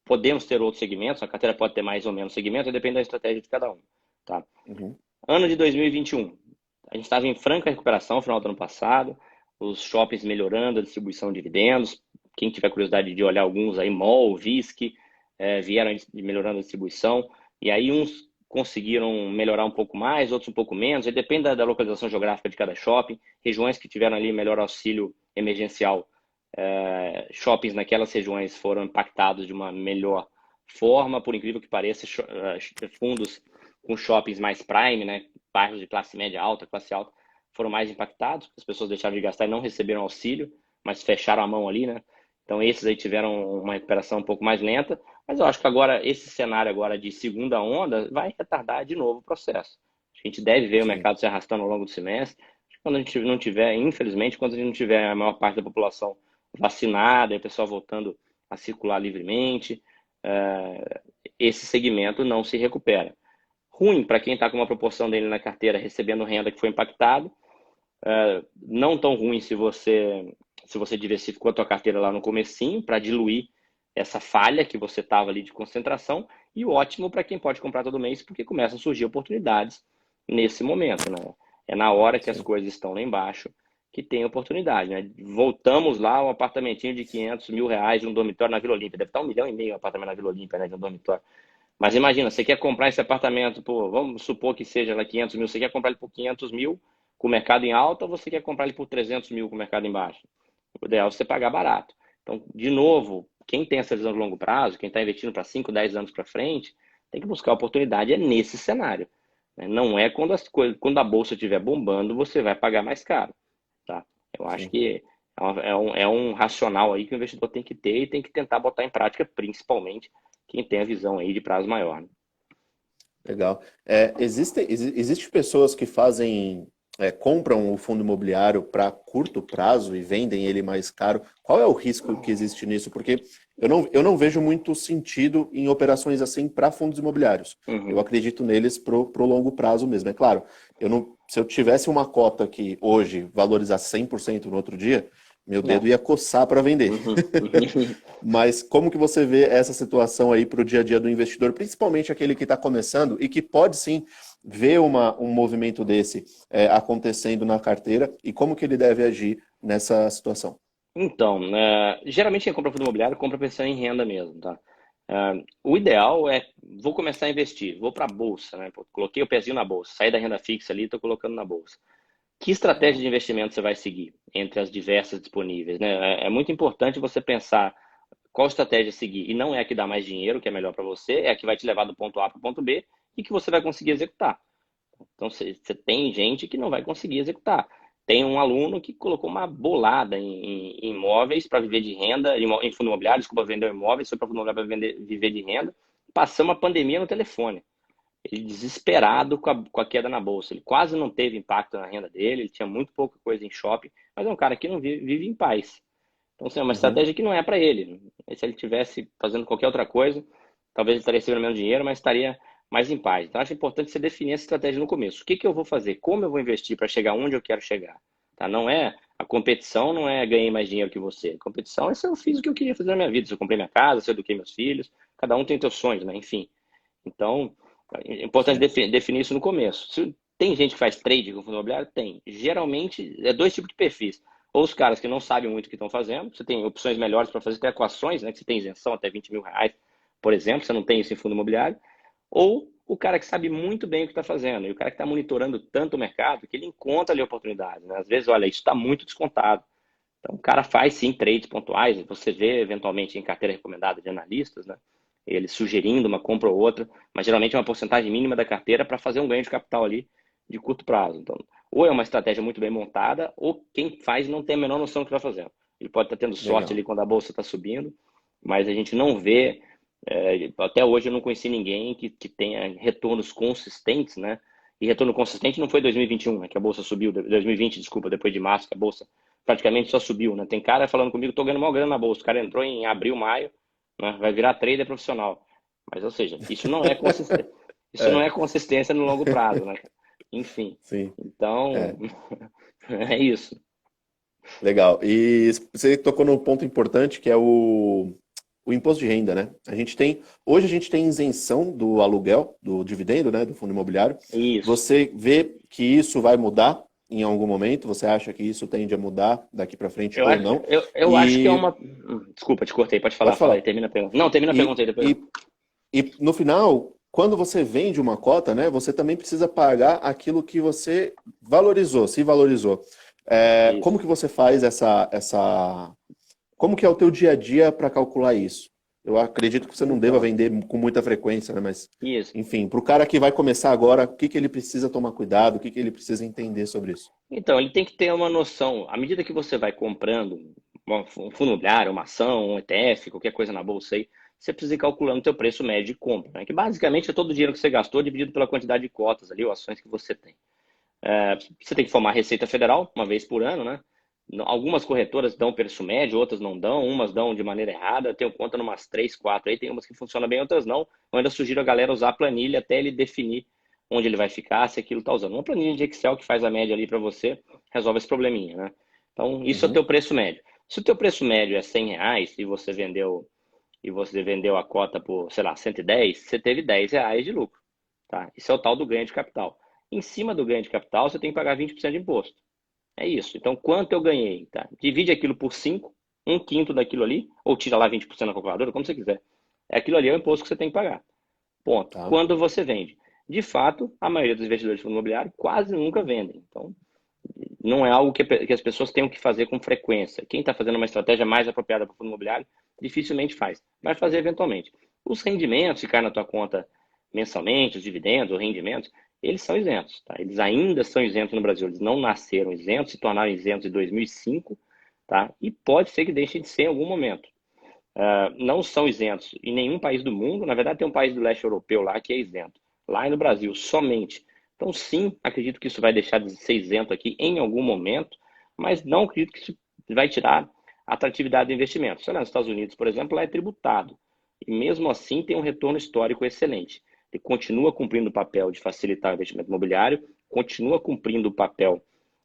Podemos ter outros segmentos, a carteira pode ter mais ou menos segmentos, depende da estratégia de cada um. Tá? Uhum. Ano de 2021, a gente estava em franca recuperação no final do ano passado, os shoppings melhorando a distribuição de dividendos. Quem tiver curiosidade de olhar alguns aí, MOL, VISC, vieram melhorando a distribuição. E aí uns conseguiram melhorar um pouco mais, outros um pouco menos. E depende da localização geográfica de cada shopping. Regiões que tiveram ali melhor auxílio emergencial, shoppings naquelas regiões foram impactados de uma melhor forma. Por incrível que pareça, fundos com shoppings mais prime, né, bairros de classe média alta, classe alta, foram mais impactados, as pessoas deixaram de gastar e não receberam auxílio, mas fecharam a mão ali, né? Então esses aí tiveram uma recuperação um pouco mais lenta, mas eu acho que agora esse cenário agora de segunda onda vai retardar de novo o processo. A gente deve ver o Sim, mercado se arrastando ao longo do semestre. Quando a gente não tiver, infelizmente, quando a gente não tiver a maior parte da população vacinada, e o pessoal voltando a circular livremente, esse segmento não se recupera. Ruim para quem está com uma proporção dele na carteira recebendo renda que foi impactado. Não tão ruim se você diversificou a tua carteira lá no comecinho para diluir essa falha que você estava ali de concentração. E ótimo para quem pode comprar todo mês, porque começam a surgir oportunidades nesse momento, né? É na hora que as sim. coisas estão lá embaixo que tem oportunidade, né? Voltamos lá, um apartamentinho de R$ 500 mil de um dormitório na Vila Olímpia. Deve estar 1,5 milhão um apartamento na Vila Olímpia, né, de um dormitório. Mas imagina, você quer comprar esse apartamento por, vamos supor que seja lá 500 mil, você quer comprar ele por 500 mil com o mercado em alta ou você quer comprar ele por 300 mil com o mercado em baixa? O ideal é você pagar barato. Então, de novo, quem tem essa visão de longo prazo, quem está investindo para 5, 10 anos para frente, tem que buscar oportunidade é nesse cenário. Né? Não é quando a bolsa estiver bombando, você vai pagar mais caro. Tá? Eu acho Sim. que é um racional aí que o investidor tem que ter e tem que tentar botar em prática, principalmente quem tem a visão aí de prazo maior. Né? Legal. Existe pessoas que fazem compram o fundo imobiliário para curto prazo e vendem ele mais caro, qual é o risco que existe nisso? Porque eu não vejo muito sentido em operações assim para fundos imobiliários. Eu Uhum. acredito neles pro longo prazo mesmo. É claro, se eu tivesse uma cota que hoje valorizasse 100% no outro dia, meu dedo É. ia coçar para vender. Uhum. Mas como que você vê essa situação aí para o dia a dia do investidor, principalmente aquele que está começando e que pode sim ver um movimento desse acontecendo na carteira e como que ele deve agir nessa situação? Então, geralmente quem compra fundo imobiliário compra pensando em renda mesmo, tá? O ideal é, vou começar a investir, vou para a bolsa, né? Pô, coloquei o pezinho na bolsa, saí da renda fixa ali, estou colocando na bolsa. Que estratégia Legal. de investimento você vai seguir entre as diversas disponíveis, né? É muito importante você pensar qual estratégia seguir. E não é a que dá mais dinheiro, que é melhor para você, é a que vai te levar do ponto A para o ponto B e que você vai conseguir executar. Então, você tem gente que não vai conseguir executar. Tem um aluno que colocou uma bolada em imóveis para viver de renda, em fundo imobiliário, desculpa, vendeu imóveis, foi para fundo imobiliário para viver de renda. Passamos a pandemia no telefone. Ele desesperado com a queda na bolsa. Ele quase não teve impacto na renda dele, ele tinha muito pouca coisa em shopping, mas é um cara que não vive em paz. Então, assim, é uma Uhum. estratégia que não é para ele. Se ele tivesse fazendo qualquer outra coisa, talvez ele estaria recebendo menos dinheiro, mas estaria mais em paz. Então, acho importante você definir essa estratégia no começo. O que que eu vou fazer? Como eu vou investir para chegar onde eu quero chegar? Tá? Não é a competição, não é ganhei mais dinheiro que você. A competição é se eu fiz o que eu queria fazer na minha vida, se eu comprei minha casa, se eu eduquei meus filhos. Cada um tem seus sonhos, né? Enfim. Então, é importante Sim. definir isso no começo. Se tem gente que faz trade com fundo imobiliário? Tem. Geralmente, é dois tipos de perfis. Ou os caras que não sabem muito o que estão fazendo, você tem opções melhores para fazer até equações, né, que você tem isenção até R$ 20.000, por exemplo, você não tem isso em fundo imobiliário. Ou o cara que sabe muito bem o que está fazendo, e o cara que está monitorando tanto o mercado que ele encontra ali oportunidades. Né? Às vezes, olha, isso está muito descontado. Então, o cara faz sim trades pontuais, você vê eventualmente em carteira recomendada de analistas, né? Ele sugerindo uma compra ou outra, mas geralmente é uma porcentagem mínima da carteira para fazer um ganho de capital ali de curto prazo. Então, ou é uma estratégia muito bem montada, ou quem faz não tem a menor noção do que está fazendo. Ele pode estar tendo sorte Legal. ali quando a bolsa está subindo, mas a gente não vê, até hoje eu não conheci ninguém que tenha retornos consistentes, né? E retorno consistente não foi 2021, né, que a bolsa subiu, 2020, desculpa, depois de março, que a bolsa praticamente só subiu, né? Tem cara falando comigo, tô ganhando mal grana na bolsa. O cara entrou em abril, maio, né? Vai virar trader profissional. Mas, ou seja, isso não é consistência. Isso não É, é consistência no longo prazo, né? Enfim. sim. Então, É. é isso. Legal. E você tocou num ponto importante que é o imposto de renda, né? Hoje a gente tem isenção do aluguel, do dividendo, né, do fundo imobiliário. Isso. Você vê que isso vai mudar em algum momento? Você acha que isso tende a mudar daqui para frente Eu ou acho, não? eu acho que é E uma. Desculpa, te cortei, pode falar, pode fala aí, falar. termina a pergunta. Não, termina a E, pergunta aí depois. e, e no final, quando você vende uma cota, né, você também precisa pagar aquilo que você valorizou, se valorizou. Como Isso. que você faz como que é o teu dia a dia para calcular isso? Eu acredito que você não deva Então, vender com muita frequência, né? Mas, isso. enfim, para o cara que vai começar agora, o que que ele precisa tomar cuidado, o que que ele precisa entender sobre isso? Então, ele tem que ter uma noção. À medida que você vai comprando um fundo imobiliário, uma ação, um ETF, qualquer coisa na bolsa aí, você precisa ir calculando o seu preço médio de compra, né? Que basicamente é todo o dinheiro que você gastou dividido pela quantidade de cotas ali, ou ações que você tem. Você tem que formar Receita Federal uma vez por ano, né? Algumas corretoras dão preço médio, outras não dão, umas dão de maneira errada. Eu tenho conta em umas 3, 4 aí, tem umas que funcionam bem, outras não. Eu ainda sugiro a galera usar a planilha até ele definir onde ele vai ficar, se aquilo está usando. Uma planilha de Excel que faz a média ali para você, resolve esse probleminha, né? Então, isso é o teu Uhum. preço médio. Se o teu preço médio é R$ 100 e você vendeu a cota por, sei lá, 110, você teve R$ 10 de lucro, tá? Isso é o tal do ganho de capital. Em cima do ganho de capital, você tem que pagar 20% de imposto. É isso. Então, quanto eu ganhei? Tá? Divide aquilo por 5, um quinto daquilo ali, ou tira lá 20% na calculadora, como você quiser. Aquilo ali é o imposto que você tem que pagar. Ponto. Tá. Quando você vende? De fato, a maioria dos investidores de fundo imobiliário quase nunca vendem. Então, não é algo que as pessoas tenham que fazer com frequência. Quem está fazendo uma estratégia mais apropriada para o fundo imobiliário dificilmente faz. Vai fazer eventualmente. Os rendimentos que caem na tua conta mensalmente, os dividendos, os rendimentos, eles são isentos. Tá? Eles ainda são isentos no Brasil. Eles não nasceram isentos, se tornaram isentos em 2005, tá? E pode ser que deixem de ser em algum momento. Não são isentos em nenhum país do mundo. Na verdade, tem um país do leste europeu lá que é isento. Lá e no Brasil, somente Então, sim, acredito que isso vai deixar de ser isento aqui em algum momento, mas não acredito que isso vai tirar a atratividade do investimento. Se olhar nos Estados Unidos, por exemplo, lá é tributado. E mesmo assim tem um retorno histórico excelente. Ele continua cumprindo o papel de facilitar o investimento imobiliário, continua cumprindo o papel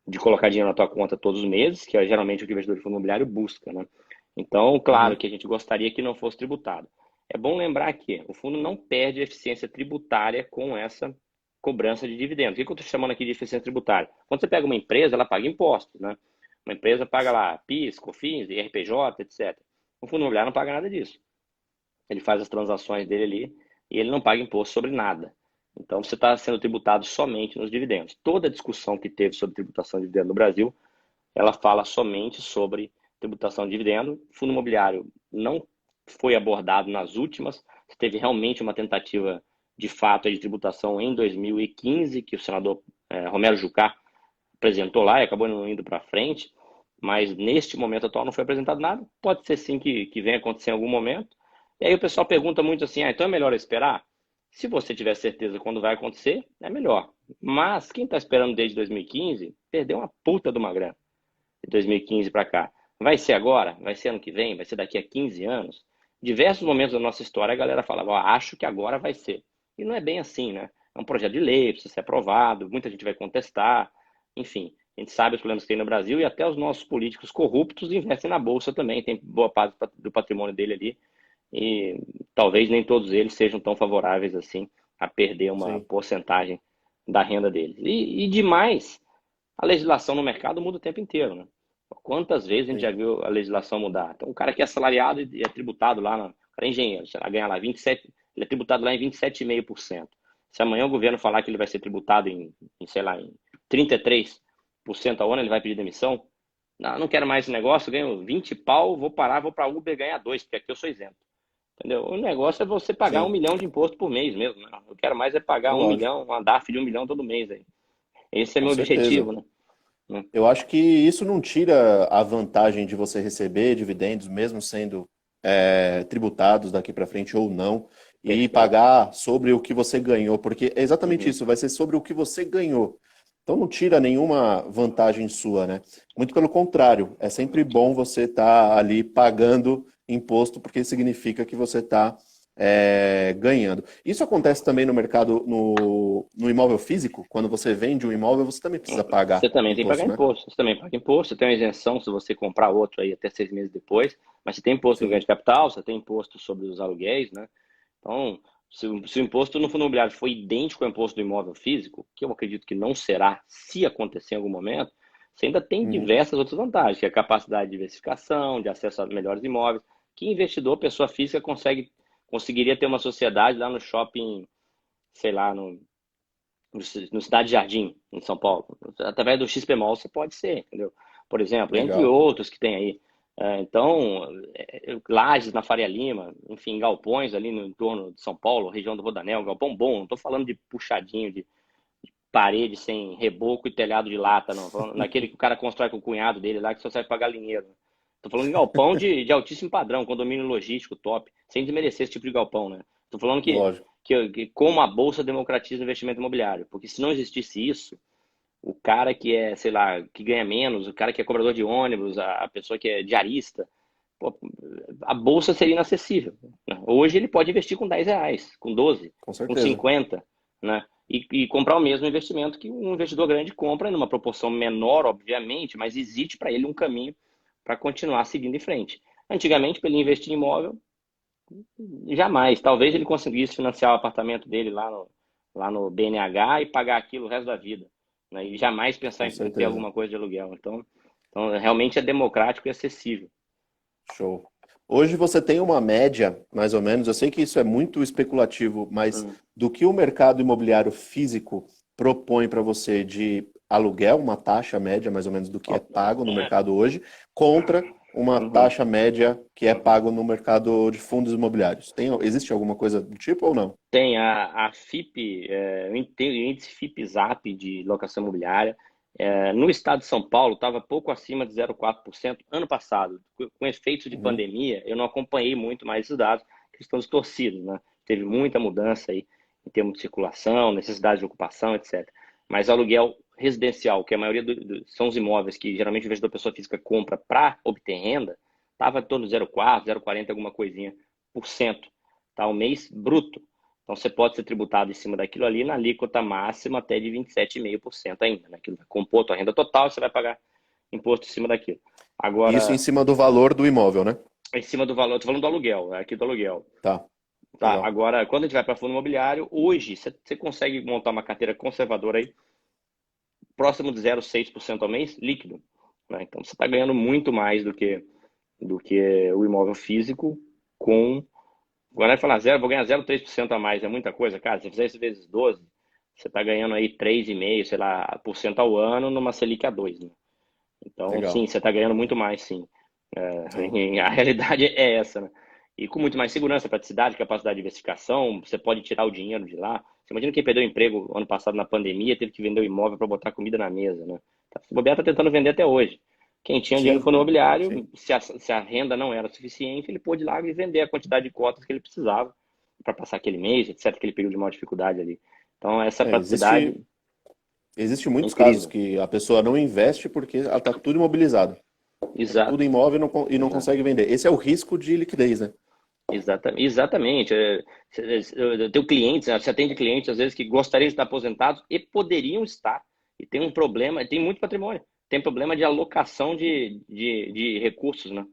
de colocar dinheiro na tua conta todos os meses, que é geralmente o que o investidor de fundo imobiliário busca, né? Então, claro Uhum. que a gente gostaria que não fosse tributado. É bom lembrar que o fundo não perde eficiência tributária com essa cobrança de dividendos. O que eu estou chamando aqui de eficiência tributária? Quando você pega uma empresa, ela paga impostos, né? Uma empresa paga lá PIS, COFINS, IRPJ, etc. O fundo imobiliário não paga nada disso. Ele faz as transações dele ali e ele não paga imposto sobre nada. Então você está sendo tributado somente nos dividendos. Toda a discussão que teve sobre tributação de dividendo no Brasil, ela fala somente sobre tributação de dividendo. O fundo imobiliário não foi abordado nas últimas. Teve realmente uma tentativa de fato de tributação em 2015, que o senador Romero Jucá apresentou lá e acabou não indo para frente. Mas neste momento atual não foi apresentado nada. Pode ser sim que venha acontecer em algum momento. E aí o pessoal pergunta muito assim, então é melhor esperar? Se você tiver certeza quando vai acontecer, é melhor. Mas quem está esperando desde 2015, perdeu uma puta de uma grana de 2015 para cá. Vai ser agora? Vai ser ano que vem? Vai ser daqui a 15 anos? Diversos momentos da nossa história a galera falava, acho que agora vai ser. E não é bem assim, né? É um projeto de lei, precisa ser aprovado, muita gente vai contestar, enfim. A gente sabe os problemas que tem no Brasil e até os nossos políticos corruptos investem na Bolsa também, tem boa parte do patrimônio dele ali e talvez nem todos eles sejam tão favoráveis assim a perder uma Sim, porcentagem da renda deles. E demais, a legislação no mercado muda o tempo inteiro, né? Quantas vezes a gente já sim. viu a legislação mudar? Então, o cara que é assalariado e é tributado lá, o cara é engenheiro, sei lá, ganha lá 27, ele é tributado lá em 27,5%. Se amanhã o governo falar que ele vai ser tributado sei lá, em 33% ao ano, ele vai pedir demissão? Não, não quero mais esse negócio, ganho 20 pau, vou parar, vou para Uber ganhar 2, porque aqui eu sou isento. Entendeu? O negócio é você pagar 1 milhão de imposto por mês mesmo, né? Eu quero mais é pagar um Lógico, milhão, uma DARF de 1 milhão todo mês aí. Esse é com meu certeza. objetivo, né? Eu acho que isso não tira a vantagem de você receber dividendos, mesmo sendo tributados daqui para frente ou não, e Perfeito. pagar sobre o que você ganhou, porque é exatamente Uhum. isso, vai ser sobre o que você ganhou. Então não tira nenhuma vantagem sua, né? Muito pelo contrário, é sempre bom você estar ali pagando imposto, porque significa que você está ganhando. Isso acontece também no mercado, no imóvel físico, quando você vende um imóvel, você também precisa pagar Você também tem que pagar imposto, né? imposto. Você também paga imposto. Você tem uma isenção se você comprar outro aí até 6 meses depois. Mas você tem imposto no ganho Sim. de capital, você tem imposto sobre os aluguéis, né? Então, se o imposto no fundo imobiliário for idêntico ao imposto do imóvel físico, que eu acredito que não será, se acontecer em algum momento, você ainda tem Uhum. diversas outras vantagens, que é a capacidade de diversificação, de acesso a melhores imóveis. Que investidor, pessoa física, conseguiria ter uma sociedade lá no shopping, sei lá, no Cidade Jardim, em São Paulo. Através do XP Mall você pode ser, entendeu? Por exemplo, entre Legal. outros que tem aí. Então, Lages na Faria Lima, enfim, galpões ali no entorno de São Paulo, região do Rodanel, galpão bom, não estou falando de puxadinho, de parede sem reboco e telhado de lata, não. Tô falando naquele que o cara constrói com o cunhado dele lá, que só serve para galinheiro. Estou falando de galpão de altíssimo padrão, condomínio logístico top, sem desmerecer esse tipo de galpão, né? Estou falando Lógico. que como a Bolsa democratiza o investimento imobiliário, porque se não existisse isso, o cara que é, sei lá, que ganha menos, o cara que é cobrador de ônibus, a pessoa que é diarista, pô, a bolsa seria inacessível, né? Hoje ele pode investir com R$ 10, com 12, Com com certeza. 50, né? E comprar o mesmo investimento que um investidor grande compra, numa proporção menor, obviamente, mas existe para ele um caminho para continuar seguindo em frente. Antigamente, para ele investir em imóvel, jamais. Talvez ele conseguisse financiar o apartamento dele lá no BNH e pagar aquilo o resto da vida, né? E jamais pensar Com em ter certeza. alguma coisa de aluguel. Então realmente é democrático e acessível. Show. Hoje você tem uma média, mais ou menos, eu sei que isso é muito especulativo, mas Hum. do que o mercado imobiliário físico propõe para você de aluguel, uma taxa média, mais ou menos, do que é pago no mercado hoje, contra uma Uhum. taxa média que é pago no mercado de fundos imobiliários. Existe alguma coisa do tipo ou não? Tem a FIP, o índice FIP-ZAP de locação imobiliária. No estado de São Paulo, estava pouco acima de 0,4% ano passado. Com efeitos de Uhum. pandemia, eu não acompanhei muito mais esses dados, que estão distorcidos, né? Teve muita mudança aí em termos de circulação, necessidade de ocupação, etc. Mas aluguel residencial, que a maioria são os imóveis que geralmente o investidor pessoa física compra para obter renda, estava em torno de 0,4, 0,40, alguma coisinha por cento, tá? O mês bruto. Então você pode ser tributado em cima daquilo ali na alíquota máxima até de 27,5% ainda, né? Aquilo vai compor a tua renda total, você vai pagar imposto em cima daquilo. Isso em Agora, cima do valor do imóvel, né? em cima do valor, estou falando do aluguel, aqui do aluguel. Tá, Tá, legal. agora, quando a gente vai para fundo imobiliário, hoje você consegue montar uma carteira conservadora aí, próximo de 0,6% ao mês, líquido. Né? Então, você está ganhando muito mais do que o imóvel físico com... Agora vai falar, vou ganhar 0,3% a mais, é muita coisa. Cara, se você fizer isso vezes 12, você está ganhando aí 3,5%, sei lá, por cento ao ano numa Selic a 2, né? Então, sim, Legal. você está ganhando muito mais, sim. Tá. A realidade é essa, né? E com muito mais segurança, praticidade, capacidade de diversificação, você pode tirar o dinheiro de lá. Você imagina quem perdeu o emprego ano passado na pandemia, teve que vender o imóvel para botar comida na mesa, né? O bobear está tentando vender até hoje. Quem tinha dinheiro no Sim, fundo sim. imobiliário, se a renda não era suficiente, ele pôde ir lá e vender a quantidade de cotas que ele precisava para passar aquele mês, etc., aquele período de maior dificuldade ali. Então, essa É, praticidade existe é muitos casos incrível. que a pessoa não investe porque ela tá tudo imobilizado. Tá tudo Exato, imóvel e não exato. consegue vender. Esse é o risco de liquidez, né? Exatamente. Eu tenho clientes, né, você atende clientes às vezes que gostariam de estar aposentados e poderiam estar. E tem um problema, tem muito patrimônio. Tem problema de alocação de recursos, né?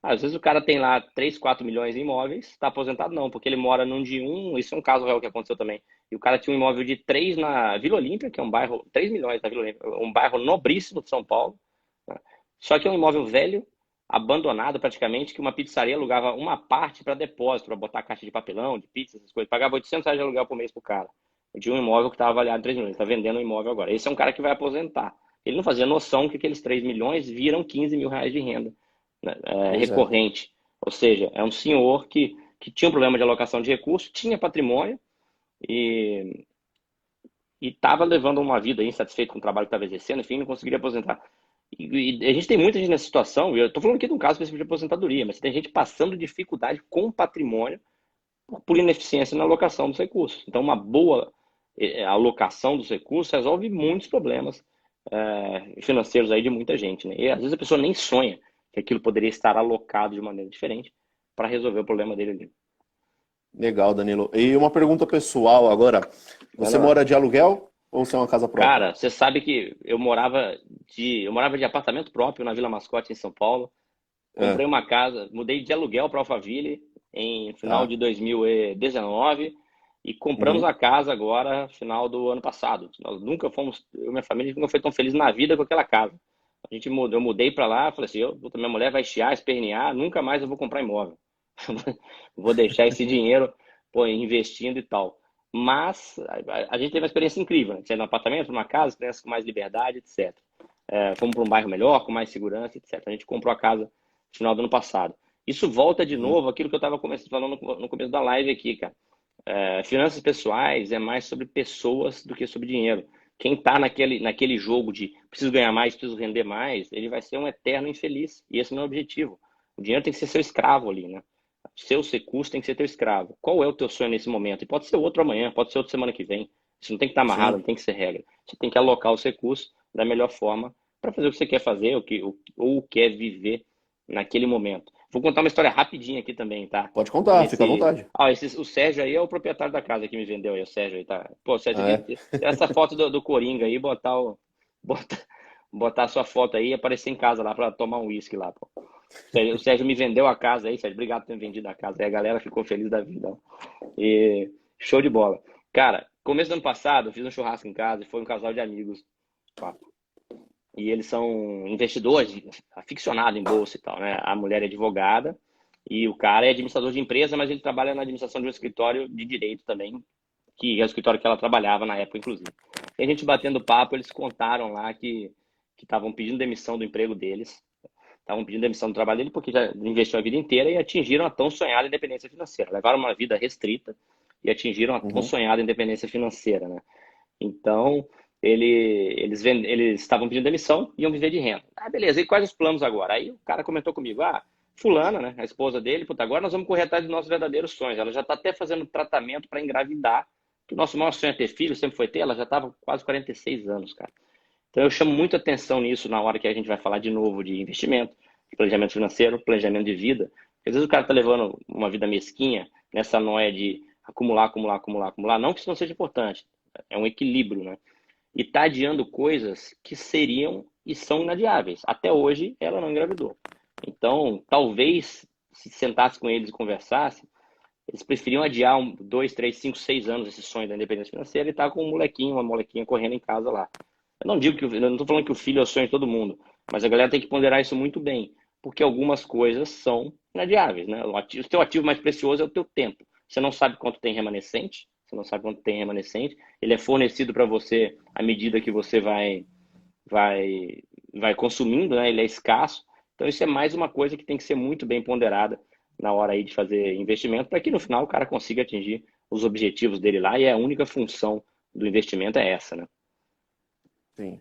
Às vezes o cara tem lá 3 4 milhões em imóveis, está aposentado não, porque ele mora num de um, isso é um caso real que aconteceu também. E o cara tinha um imóvel de 3 na Vila Olímpia, que é um bairro, 3 milhões na Vila Olímpia, um bairro nobríssimo de São Paulo, né? Só que é um imóvel velho, abandonado praticamente, que uma pizzaria alugava uma parte para depósito, para botar caixa de papelão, de pizza, essas coisas. Pagava R$ 800 de aluguel por mês pro cara. De um imóvel que estava avaliado em 3 milhões. Está vendendo um imóvel agora. Esse é um cara que vai aposentar. Ele não fazia noção que aqueles 3 milhões viram R$ 15 mil de renda, né, Pois é. recorrente. Ou seja, é um senhor que tinha um problema de alocação de recursos, tinha patrimônio e estava levando uma vida insatisfeito com o trabalho que estava exercendo, enfim, não conseguiria aposentar. E a gente tem muita gente nessa situação, e eu estou falando aqui de um caso específico de aposentadoria, mas tem gente passando dificuldade com patrimônio por ineficiência na alocação dos recursos. Então, uma boa alocação dos recursos resolve muitos problemas financeiros aí de muita gente, né? E às vezes a pessoa nem sonha que aquilo poderia estar alocado de maneira diferente para resolver o problema dele ali. Legal, Danilo. E uma pergunta pessoal agora. Você Manda lá. mora de aluguel ou você é uma casa própria? Cara, você sabe que eu morava de apartamento próprio na Vila Mascote, em São Paulo. É, Comprei uma casa, mudei de aluguel para Alphaville em final tá. de 2019 e compramos Uhum. a casa agora, final do ano passado. Nós nunca fomos, eu e minha família nunca foi tão feliz na vida com aquela casa. Eu mudei para lá, falei assim, minha mulher vai chiar, espernear, nunca mais eu vou comprar imóvel. Vou deixar esse dinheiro, pô, investindo e tal. Mas a gente teve uma experiência incrível, né? Saindo no apartamento, numa casa, crianças com mais liberdade, etc. Fomos para um bairro melhor, com mais segurança, etc. A gente comprou a casa no final do ano passado. Isso volta de Uhum. novo aquilo que eu estava falando no começo da live aqui, cara. Finanças pessoais é mais sobre pessoas do que sobre dinheiro. Quem está naquele jogo de preciso ganhar mais, preciso render mais, ele vai ser um eterno infeliz. E esse não é o objetivo. O dinheiro tem que ser seu escravo ali, né? Seus recursos tem que ser teu escravo. Qual é o teu sonho nesse momento? E pode ser outro amanhã, pode ser outro semana que vem. Isso não tem que estar amarrado, não Sim. tem que ser regra. Você tem que alocar os recursos da melhor forma para fazer o que você quer fazer ou quer viver naquele momento. Vou contar uma história rapidinha aqui também, tá? Pode contar, fica à vontade. O Sérgio aí é o proprietário da casa que me vendeu aí, o Sérgio aí, tá? Pô, Sérgio, Ah, devia é? ter essa foto do Coringa aí, botar, botar a sua foto aí e aparecer em casa lá para tomar um uísque lá, pô. O Sérgio me vendeu a casa aí, Sérgio. Obrigado por ter vendido a casa. Aí a galera ficou feliz da vida. E show de bola. Cara, começo do ano passado, eu fiz um churrasco em casa e foi um casal de amigos. Pá. E eles são investidores, aficionados em bolsa e tal, né? A mulher é advogada e o cara é administrador de empresa, mas ele trabalha na administração de um escritório de direito também, que é o escritório que ela trabalhava na época, inclusive. E a gente batendo papo, eles contaram lá que estavam pedindo demissão do emprego deles, estavam pedindo demissão do trabalho dele porque já investiu a vida inteira e atingiram a tão sonhada independência financeira. Levaram uma vida restrita e atingiram a tão Uhum. sonhada independência financeira, né? Então, eles estavam pedindo demissão e iam viver de renda. Ah, beleza, e quais os planos agora? Aí o cara comentou comigo, fulana, né, a esposa dele, puta, agora nós vamos correr atrás dos nossos verdadeiros sonhos. Ela já está até fazendo tratamento para engravidar que o nosso maior sonho é ter filho, sempre foi ter, ela já estava com quase 46 anos, cara. Então eu chamo muita atenção nisso na hora que a gente vai falar de novo de investimento, de planejamento financeiro, planejamento de vida. Porque às vezes o cara está levando uma vida mesquinha nessa noia de acumular, acumular, acumular, acumular. Não que isso não seja importante, é um equilíbrio, né? E está adiando coisas que seriam e são inadiáveis. Até hoje ela não engravidou. Então, talvez se sentasse com eles e conversasse, eles preferiam adiar 2, 3, 5, 6 anos esse sonho da independência financeira e estar com um molequinho, uma molequinha correndo em casa lá. Eu não digo que eu não estou falando que o filho é o sonho de todo mundo, mas a galera tem que ponderar isso muito bem, porque algumas coisas são inadiáveis, né? O teu ativo mais precioso é o teu tempo. Você não sabe quanto tem remanescente, você não sabe quanto tem remanescente, ele é fornecido para você à medida que você vai, vai consumindo, né? Ele é escasso. Então isso é mais uma coisa que tem que ser muito bem ponderada na hora aí de fazer investimento, para que no final o cara consiga atingir os objetivos dele lá, e a única função do investimento é essa, né? Sim.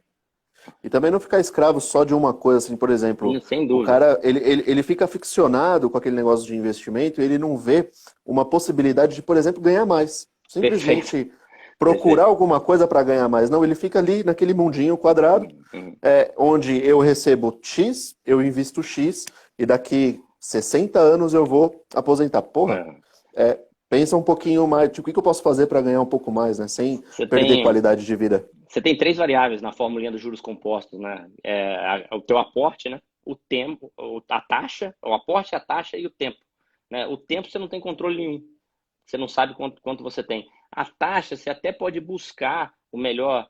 E também não ficar escravo só de uma coisa, assim, por exemplo, Sem o dúvida. cara, ele fica ficcionado com aquele negócio de investimento e ele não vê uma possibilidade de, por exemplo, ganhar mais. Perfeito, Simplesmente procurar perfeito. alguma coisa para ganhar mais. Não, ele fica ali naquele mundinho quadrado, Uhum. onde eu recebo X, eu invisto X, e daqui 60 anos eu vou aposentar. Porra, É. é, pensa um pouquinho mais, tipo, o que que eu posso fazer para ganhar um pouco mais, né? Sem Você perder tem, qualidade de vida. você tem três variáveis na formulinha dos juros compostos, né? O teu aporte, né? O tempo, a taxa, o aporte, a taxa e o tempo, né? O tempo você não tem controle nenhum. Você não sabe quanto você tem. A taxa, você até pode buscar o melhor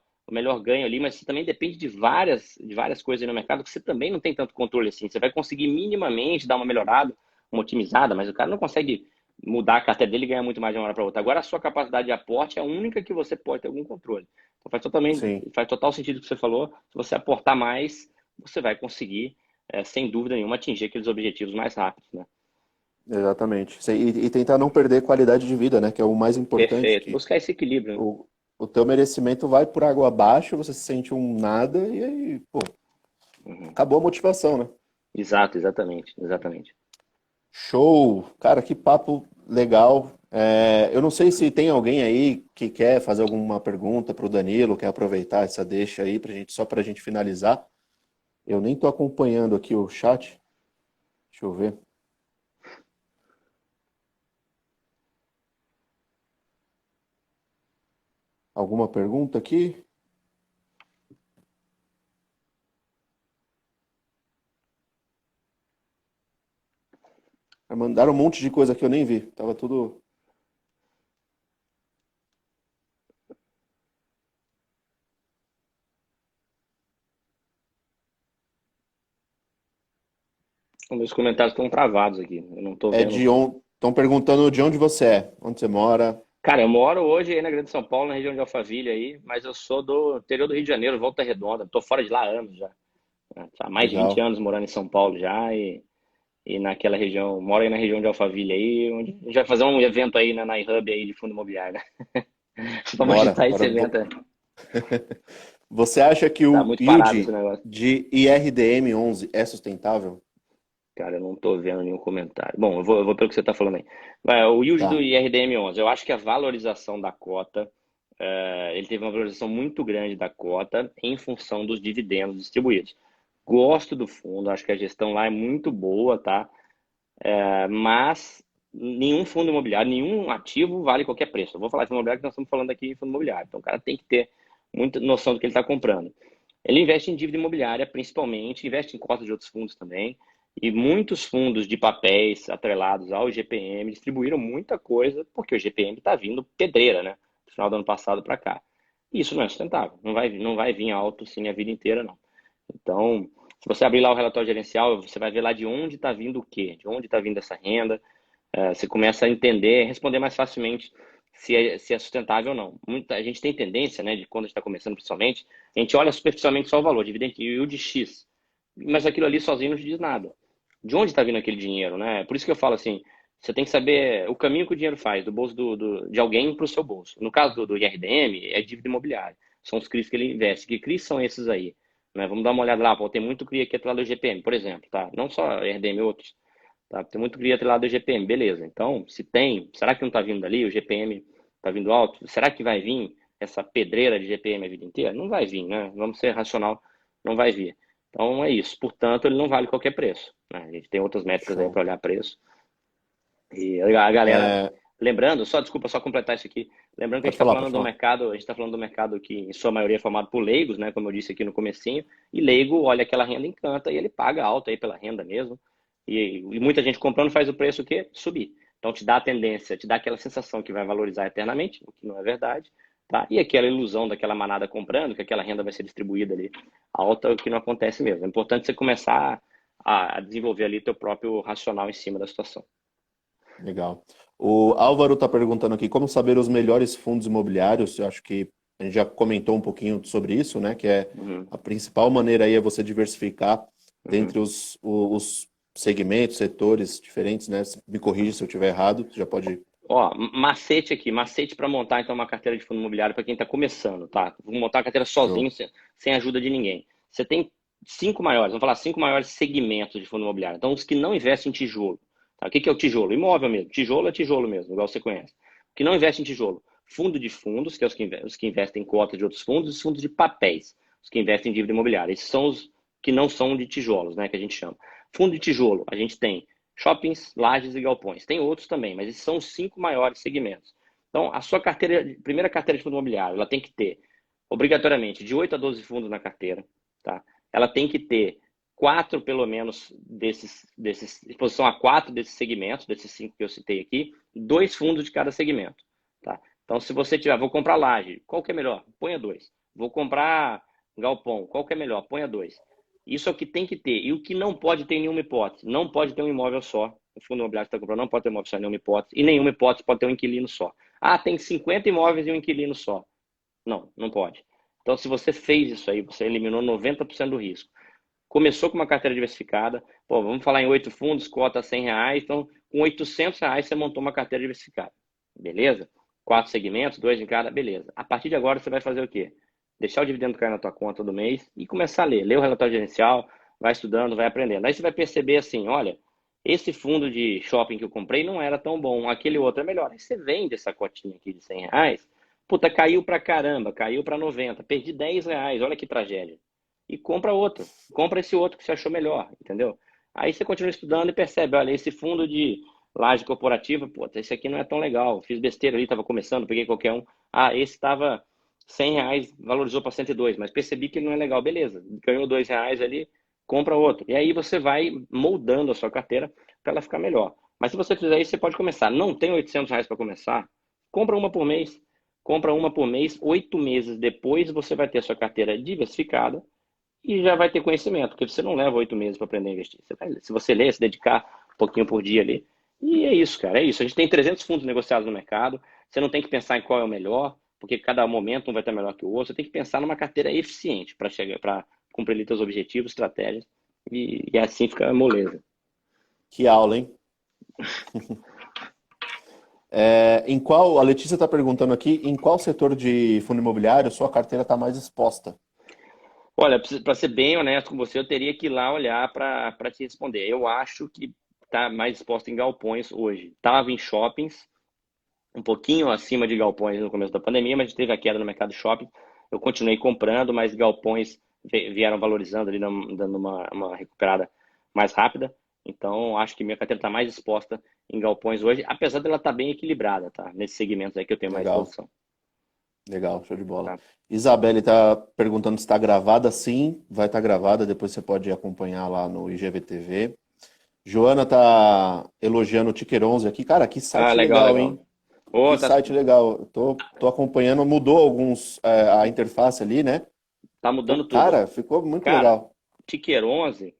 ganho ali, mas você também depende de várias coisas aí no mercado que você também não tem tanto controle assim. Você vai conseguir minimamente dar uma melhorada, uma otimizada, mas o cara não consegue mudar a carteira dele e ganhar muito mais de uma hora para outra. Agora, a sua capacidade de aporte é a única que você pode ter algum controle. Então, Sim. faz total sentido o que você falou. Se você aportar mais, você vai conseguir, sem dúvida nenhuma, atingir aqueles objetivos mais rápidos, né? Exatamente. E tentar não perder qualidade de vida, né? Que é o mais importante, Perfeito. que Buscar esse equilíbrio, né? o, o teu merecimento vai por água abaixo, você se sente um nada e aí, pô, Uhum. acabou a motivação, né? Exato, exatamente, exatamente. Show! Cara, que papo legal. Eu não sei se tem alguém aí que quer fazer alguma pergunta para o Danilo, quer aproveitar essa deixa aí pra gente, só para a gente finalizar. Eu nem tô acompanhando aqui o chat. Deixa eu ver. Alguma pergunta aqui? Mandaram um monte de coisa que eu nem vi. Tava tudo. Os meus comentários estão travados aqui. Eu não estou É vendo. de onde. Estão perguntando de onde você é, onde você mora. Cara, eu moro hoje aí na Grande São Paulo, na região de Alphaville aí, mas eu sou do interior do Rio de Janeiro, Volta Redonda. Estou fora de lá há anos já, né? Há mais de 20 Legal. anos morando em São Paulo já e naquela região, moro aí na região de Alphaville aí, onde a gente vai fazer um evento aí na iHub aí de fundo imobiliário, né? Vamos Bora, agitar esse bora. evento aí. Você acha que Tá o muito parado esse yield negócio. de IRDM11 é sustentável? Cara, eu não tô vendo nenhum comentário. Bom, eu vou pelo que você tá falando aí. O yield do Tá. IRDM11, eu acho que a valorização da cota, ele teve uma valorização muito grande da cota em função dos dividendos distribuídos. Gosto do fundo, acho que a gestão lá é muito boa, tá? Mas nenhum fundo imobiliário, nenhum ativo vale qualquer preço. Eu vou falar de fundo imobiliário que nós estamos falando aqui de fundo imobiliário. Então o cara tem que ter muita noção do que ele está comprando. Ele investe em dívida imobiliária, principalmente, investe em cotas de outros fundos também. E muitos fundos de papéis atrelados ao GPM distribuíram muita coisa, porque o GPM está vindo pedreira, né? Do final do ano passado para cá. E isso não é sustentável. Não vai vir alto sim a vida inteira, não. Então, se você abrir lá o relatório gerencial, você vai ver lá de onde está vindo o quê, de onde está vindo essa renda. Você começa a entender, responder mais facilmente se é sustentável ou não. A gente tem tendência, né, de quando a gente está começando principalmente, a gente olha superficialmente só o valor, dividend yield X, mas aquilo ali sozinho não te diz nada. De onde está vindo aquele dinheiro, né? Por isso que eu falo assim, você tem que saber o caminho que o dinheiro faz, do bolso de alguém para o seu bolso. No caso do IRDM, é dívida imobiliária. São os CRIs que ele investe. Que CRIs são esses aí? Né? Vamos dar uma olhada lá, pô, tem muito CRI aqui atrelado ao GPM, por exemplo, tá? Não só IRDM, outros. Tá? Tem muito CRI atrelado ao GPM, beleza. Então, se tem, será que não está vindo dali? O GPM Tá vindo alto? Será que vai vir essa pedreira de GPM a vida inteira? Não vai vir, né? Vamos ser racional, não vai vir. Então é isso. Portanto, ele não vale qualquer preço, né? A gente tem outras métricas aí Show. para olhar preço. E a galera, É, lembrando, só desculpa, só completar isso aqui. Lembrando que a gente pode está falar, falando pode do falar. mercado, a gente está falando do mercado que em sua maioria é formado por leigos, né? Como eu disse aqui no comecinho, e leigo olha aquela renda encanta e ele paga alto aí pela renda mesmo. E muita gente comprando faz o preço o quê? Subir. Então te dá a tendência, te dá aquela sensação que vai valorizar eternamente, o que não é verdade, tá? E aquela ilusão daquela manada comprando, que aquela renda vai ser distribuída ali alta, o que não acontece mesmo. É importante você começar a desenvolver ali teu próprio racional em cima da situação. Legal. O Álvaro está perguntando aqui como saber os melhores fundos imobiliários. Eu acho que a gente já comentou um pouquinho sobre isso, né? Que é Uhum, a principal maneira aí é você diversificar uhum. dentre os segmentos, setores diferentes, né? Me corrija se eu estiver errado, já pode. Ó, macete aqui, macete para montar então uma carteira de fundo imobiliário para quem está começando, tá? Vou montar a carteira sozinho, Show. sem ajuda de ninguém. Você tem cinco maiores, vamos falar cinco maiores segmentos de fundo imobiliário. Então, os que não investem em tijolo. Tá? O que é o tijolo? Imóvel mesmo. Tijolo é tijolo mesmo, igual você conhece. O que não investe em tijolo? Fundo de fundos, que é os que investem em cota de outros fundos, e os fundos de papéis, os que investem em dívida imobiliária. Esses são os que não são de tijolos, né? Que a gente chama. Fundo de tijolo, a gente tem shoppings, lajes e galpões. Tem outros também, mas esses são os cinco maiores segmentos. Então, a sua carteira, primeira carteira de fundo imobiliário, ela tem que ter, obrigatoriamente, de 8 a 12 fundos na carteira, tá? Ela tem que ter quatro, pelo menos, exposição a quatro desses segmentos, desses cinco que eu citei aqui, dois fundos de cada segmento, tá? Então, se você tiver, vou comprar laje, qual que é melhor? Ponha dois. Vou comprar galpão, qual que é melhor? Ponha dois. Isso é o que tem que ter. E o que não pode ter em nenhuma hipótese. Não pode ter um imóvel só. O fundo imobiliário que está comprando não pode ter um imóvel só em nenhuma hipótese. E nenhuma hipótese pode ter um inquilino só. Ah, tem 50 imóveis e um inquilino só. Não, não pode. Então, se você fez isso aí, você eliminou 90% do risco. Começou com uma carteira diversificada. Pô, vamos falar em 8 fundos, cota R$ 100. Então, com R$ 800 você montou uma carteira diversificada. Beleza? Quatro segmentos, dois em cada, beleza. A partir de agora você vai fazer o quê? Deixar o dividendo cair na tua conta todo mês e começar a ler. Ler o relatório gerencial, vai estudando, vai aprendendo. Aí você vai perceber assim, olha, esse fundo de shopping que eu comprei não era tão bom, aquele outro é melhor. Aí você vende essa cotinha aqui de R$ 100, puta, caiu pra caramba, caiu pra 90, perdi R$ 10, olha que tragédia. E compra outro, compra esse outro que você achou melhor, entendeu? Aí você continua estudando e percebe, olha, esse fundo de laje corporativa, puta, esse aqui não é tão legal, fiz besteira ali, estava começando, peguei qualquer um. Ah, esse estava R$ 100, valorizou para 102, mas percebi que ele não é legal, beleza, ganhou R$ 2 ali, compra outro. E aí você vai moldando a sua carteira para ela ficar melhor. Mas se você fizer isso, você pode começar. Não tem R$ 800 para começar? Compra uma por mês. Compra uma por mês, 8 meses depois você vai ter a sua carteira diversificada e já vai ter conhecimento, porque você não leva 8 meses para aprender a investir. Se você ler, se dedicar um pouquinho por dia ali. E é isso, cara, é isso. A gente tem 300 fundos negociados no mercado, você não tem que pensar em qual é o melhor, porque cada momento um vai estar melhor que o outro. Você tem que pensar numa carteira eficiente para chegar, para cumprir ali seus objetivos, estratégias, e assim fica moleza. Que aula, hein? Em qual, a Letícia está perguntando aqui, em qual setor de fundo imobiliário sua carteira está mais exposta? Olha, para ser bem honesto com você, eu teria que ir lá olhar para te responder. Eu acho que está mais exposto em galpões hoje. Estava em shoppings, um pouquinho acima de galpões no começo da pandemia, mas teve a queda no mercado shopping. Eu continuei comprando, mas galpões vieram valorizando ali, dando uma recuperada mais rápida. Então, acho que minha carteira está mais exposta em galpões hoje, apesar dela estar bem equilibrada, tá? Nesses segmentos aí que eu tenho mais Legal, exposição, legal, show de bola. tá? Isabelle está perguntando se está gravada. Sim, vai estar gravada, depois você pode acompanhar lá no IGVTV. Joana está elogiando o Ticker 11 aqui. Cara, que Ah, site legal, legal, legal. hein? Ô, Que tá, site legal. Tô acompanhando, mudou a interface ali, né? tá Então, mudando tudo. cara, ficou muito Cara, legal. Ticker 11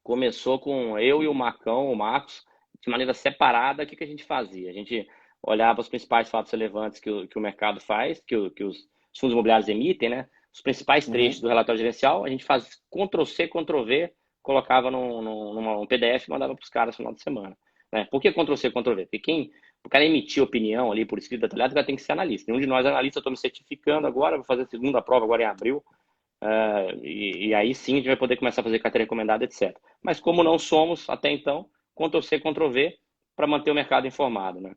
começou com eu e o Marcão, o Marcos, de maneira separada. O que que a gente fazia? A gente olhava os principais fatos relevantes que o mercado faz, que os fundos imobiliários emitem, né? Os principais trechos Uhum. do relatório gerencial, a gente faz Ctrl+C, Ctrl+V, colocava num PDF e mandava para os caras no final de semana. Né? Por que Ctrl+C, Ctrl+V? Porque o cara emitir opinião ali por escrito detalhado, vai ter que ser analista. Nenhum de nós é analista, eu estou me certificando agora, vou fazer a segunda prova agora em abril. E aí sim a gente vai poder começar a fazer carteira recomendada, etc. Mas como não somos até então, Ctrl+C, Ctrl+V para manter o mercado informado, né?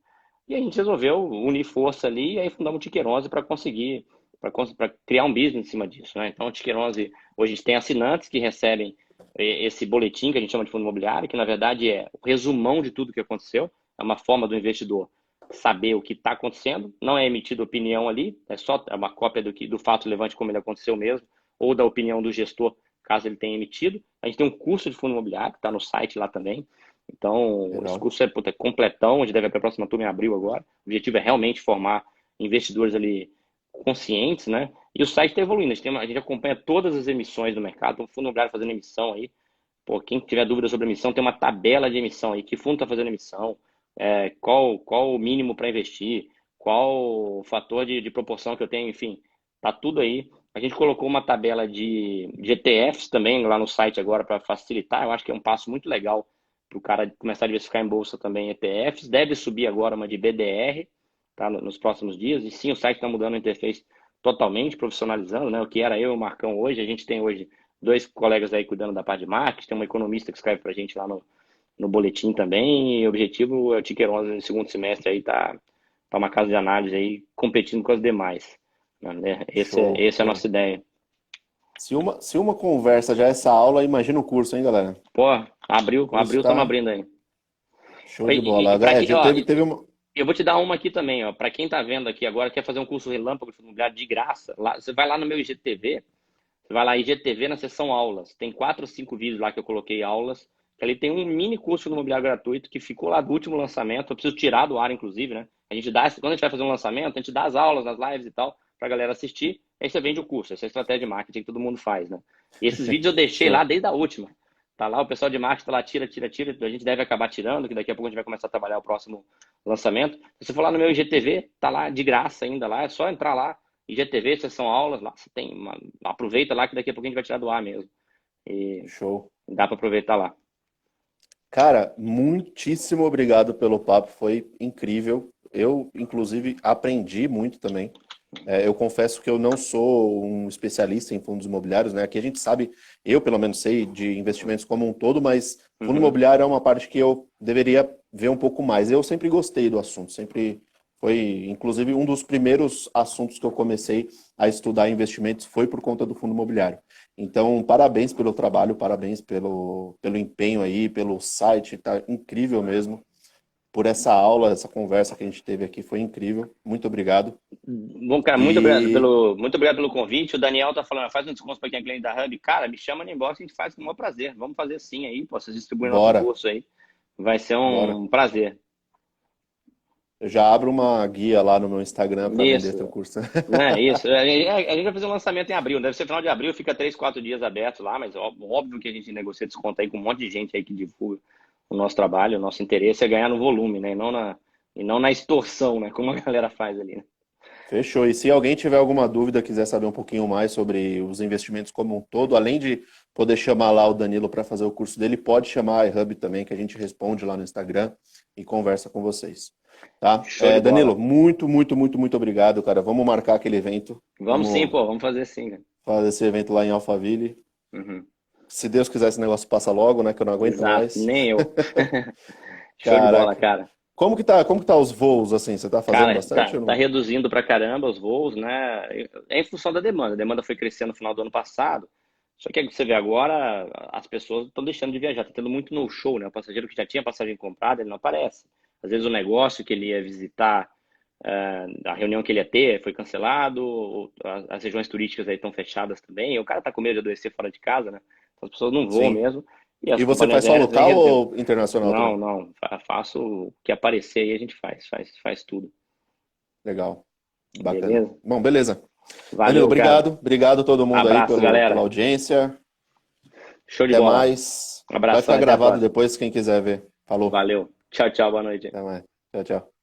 E a gente resolveu unir força ali e aí fundamos o Tiqueronze para conseguir, para criar um business em cima disso, né? Então, o Tiqueronze, hoje a gente tem assinantes que recebem esse boletim que a gente chama de fundo imobiliário, que na verdade é o resumão de tudo que aconteceu, é uma forma do investidor saber o que está acontecendo, não é emitido opinião ali, é só uma cópia do fato relevante como ele aconteceu mesmo, ou da opinião do gestor, caso ele tenha emitido. A gente tem um curso de fundo imobiliário, que está no site lá também. Então, esse Legal. curso é completão, a gente deve ir para a próxima turma em abril agora. O objetivo é realmente formar investidores ali conscientes, né? E o site está evoluindo, a gente acompanha todas as emissões do mercado, tem um fundo imobiliário fazendo emissão aí. Pô, quem tiver dúvida sobre emissão, tem uma tabela de emissão aí, que fundo está fazendo emissão, qual o mínimo para investir, qual o fator de proporção que eu tenho, enfim, tá tudo aí. A gente colocou uma tabela de ETFs também lá no site agora para facilitar, eu acho que é um passo muito legal para o cara começar a diversificar em bolsa também ETFs. Deve subir agora uma de BDR, tá, nos próximos dias, e sim, o site está mudando a interface totalmente, profissionalizando, né? O que era eu e o Marcão hoje, a gente tem hoje dois colegas aí cuidando da parte de marketing, tem uma economista que escreve para a gente lá no boletim também, e o objetivo é o Tiqueronze no segundo semestre aí tá uma casa de análise aí competindo com as demais, né? Show, Essa é a show. nossa ideia. Se uma conversa já é essa aula, imagina o curso, hein, galera? Pô, O curso abril estamos tá abrindo aí. show de bola. Para quem, Já ó, teve uma. eu vou te dar uma aqui também, ó. Para quem tá vendo aqui agora, quer fazer um curso relâmpago de fundo imobiliário de graça, lá, você vai lá no meu IGTV, você vai lá IGTV na seção aulas. Tem 4 ou 5 vídeos lá que eu coloquei aulas. Ali tem um mini curso de imobiliário gratuito que ficou lá do último lançamento. Eu preciso tirar do ar, inclusive, né? Quando a gente vai fazer um lançamento, a gente dá as aulas nas lives e tal, pra galera assistir. Aí você vende o curso. Essa é a estratégia de marketing que todo mundo faz, né? E esses vídeos eu deixei lá Show. desde a última. Tá lá, o pessoal de marketing tá lá, tira. A gente deve acabar tirando, que daqui a pouco a gente vai começar a trabalhar o próximo lançamento. Se você for lá no meu IGTV, tá lá de graça ainda lá. É só entrar lá. IGTV, sessão aulas, lá você tem aproveita lá que daqui a pouco a gente vai tirar do ar mesmo. E Show. dá para aproveitar lá. Cara, muitíssimo obrigado pelo papo, foi incrível. Eu, inclusive, aprendi muito também. Eu confesso que eu não sou um especialista em fundos imobiliários, né? Aqui a gente sabe, eu pelo menos sei de investimentos como um todo, mas fundo Uhum. imobiliário é uma parte que eu deveria ver um pouco mais. Eu sempre gostei do assunto, sempre foi, inclusive, um dos primeiros assuntos que eu comecei a estudar investimentos foi por conta do fundo imobiliário. Então, parabéns pelo trabalho, parabéns pelo empenho aí, pelo site, tá incrível mesmo. Por essa aula, essa conversa que a gente teve aqui, foi incrível. Muito obrigado. Bom, cara, E muito obrigado pelo convite. O Daniel tá falando, faz um desconto para quem é cliente da Hub. Cara, me chama no inbox, a gente faz com o maior prazer. Vamos fazer sim aí, pô, vocês distribuem nosso bora, curso aí. Vai ser bora. um prazer. Eu já abro uma guia lá no meu Instagram para vender Isso, teu curso. né? Isso. A gente vai fazer um lançamento em abril. Deve ser final de abril, fica 3, 4 dias aberto lá, mas óbvio que a gente negocia desconto aí com um monte de gente aí que divulga o nosso trabalho. O nosso interesse é ganhar no volume, né? E não na extorsão, né? Como a galera faz ali, né? Fechou. E se alguém tiver alguma dúvida, quiser saber um pouquinho mais sobre os investimentos como um todo, além de poder chamar lá o Danilo para fazer o curso dele, pode chamar a iHub também, que a gente responde lá no Instagram e conversa com vocês. Tá? Show de Danilo, bola. muito, muito, muito, muito obrigado, cara. Vamos marcar aquele evento. Vamos sim, Vamos pô, vamos fazer sim, né? fazer esse evento lá em Alphaville. Uhum. Se Deus quiser, esse negócio passa logo, né? Que eu não aguento Exato, mais. nem eu. Show de bola, Caraca. cara. Como que tá os voos, assim? Você tá fazendo Cara, bastante ou tá não? reduzindo pra caramba os voos, né? É em função da demanda. A demanda foi crescendo no final do ano passado. Só que você vê agora, as pessoas estão deixando de viajar. Tá tendo muito no-show, né? O passageiro que já tinha passagem comprada, ele não aparece. Às vezes o negócio que ele ia visitar, a reunião que ele ia ter foi cancelado, as regiões turísticas aí estão fechadas também. E o cara tá com medo de adoecer fora de casa, né? Então as pessoas não voam Sim. mesmo. E E as você companhias faz só aéreas vêm local reduzindo. ou internacional Não, também? não. Faço o que aparecer aí a gente faz tudo. Legal. Bacana. Beleza? Bom, beleza. Danilo, Valeu, cara. obrigado. Obrigado a todo mundo aí Abraço, pela galera. audiência. Show de Até bola. mais. Um Vai abração, ficar até a gravado próxima. depois, quem quiser ver. Falou. Valeu. Tchau, tchau, boa noite. Até mais. Tchau, tchau.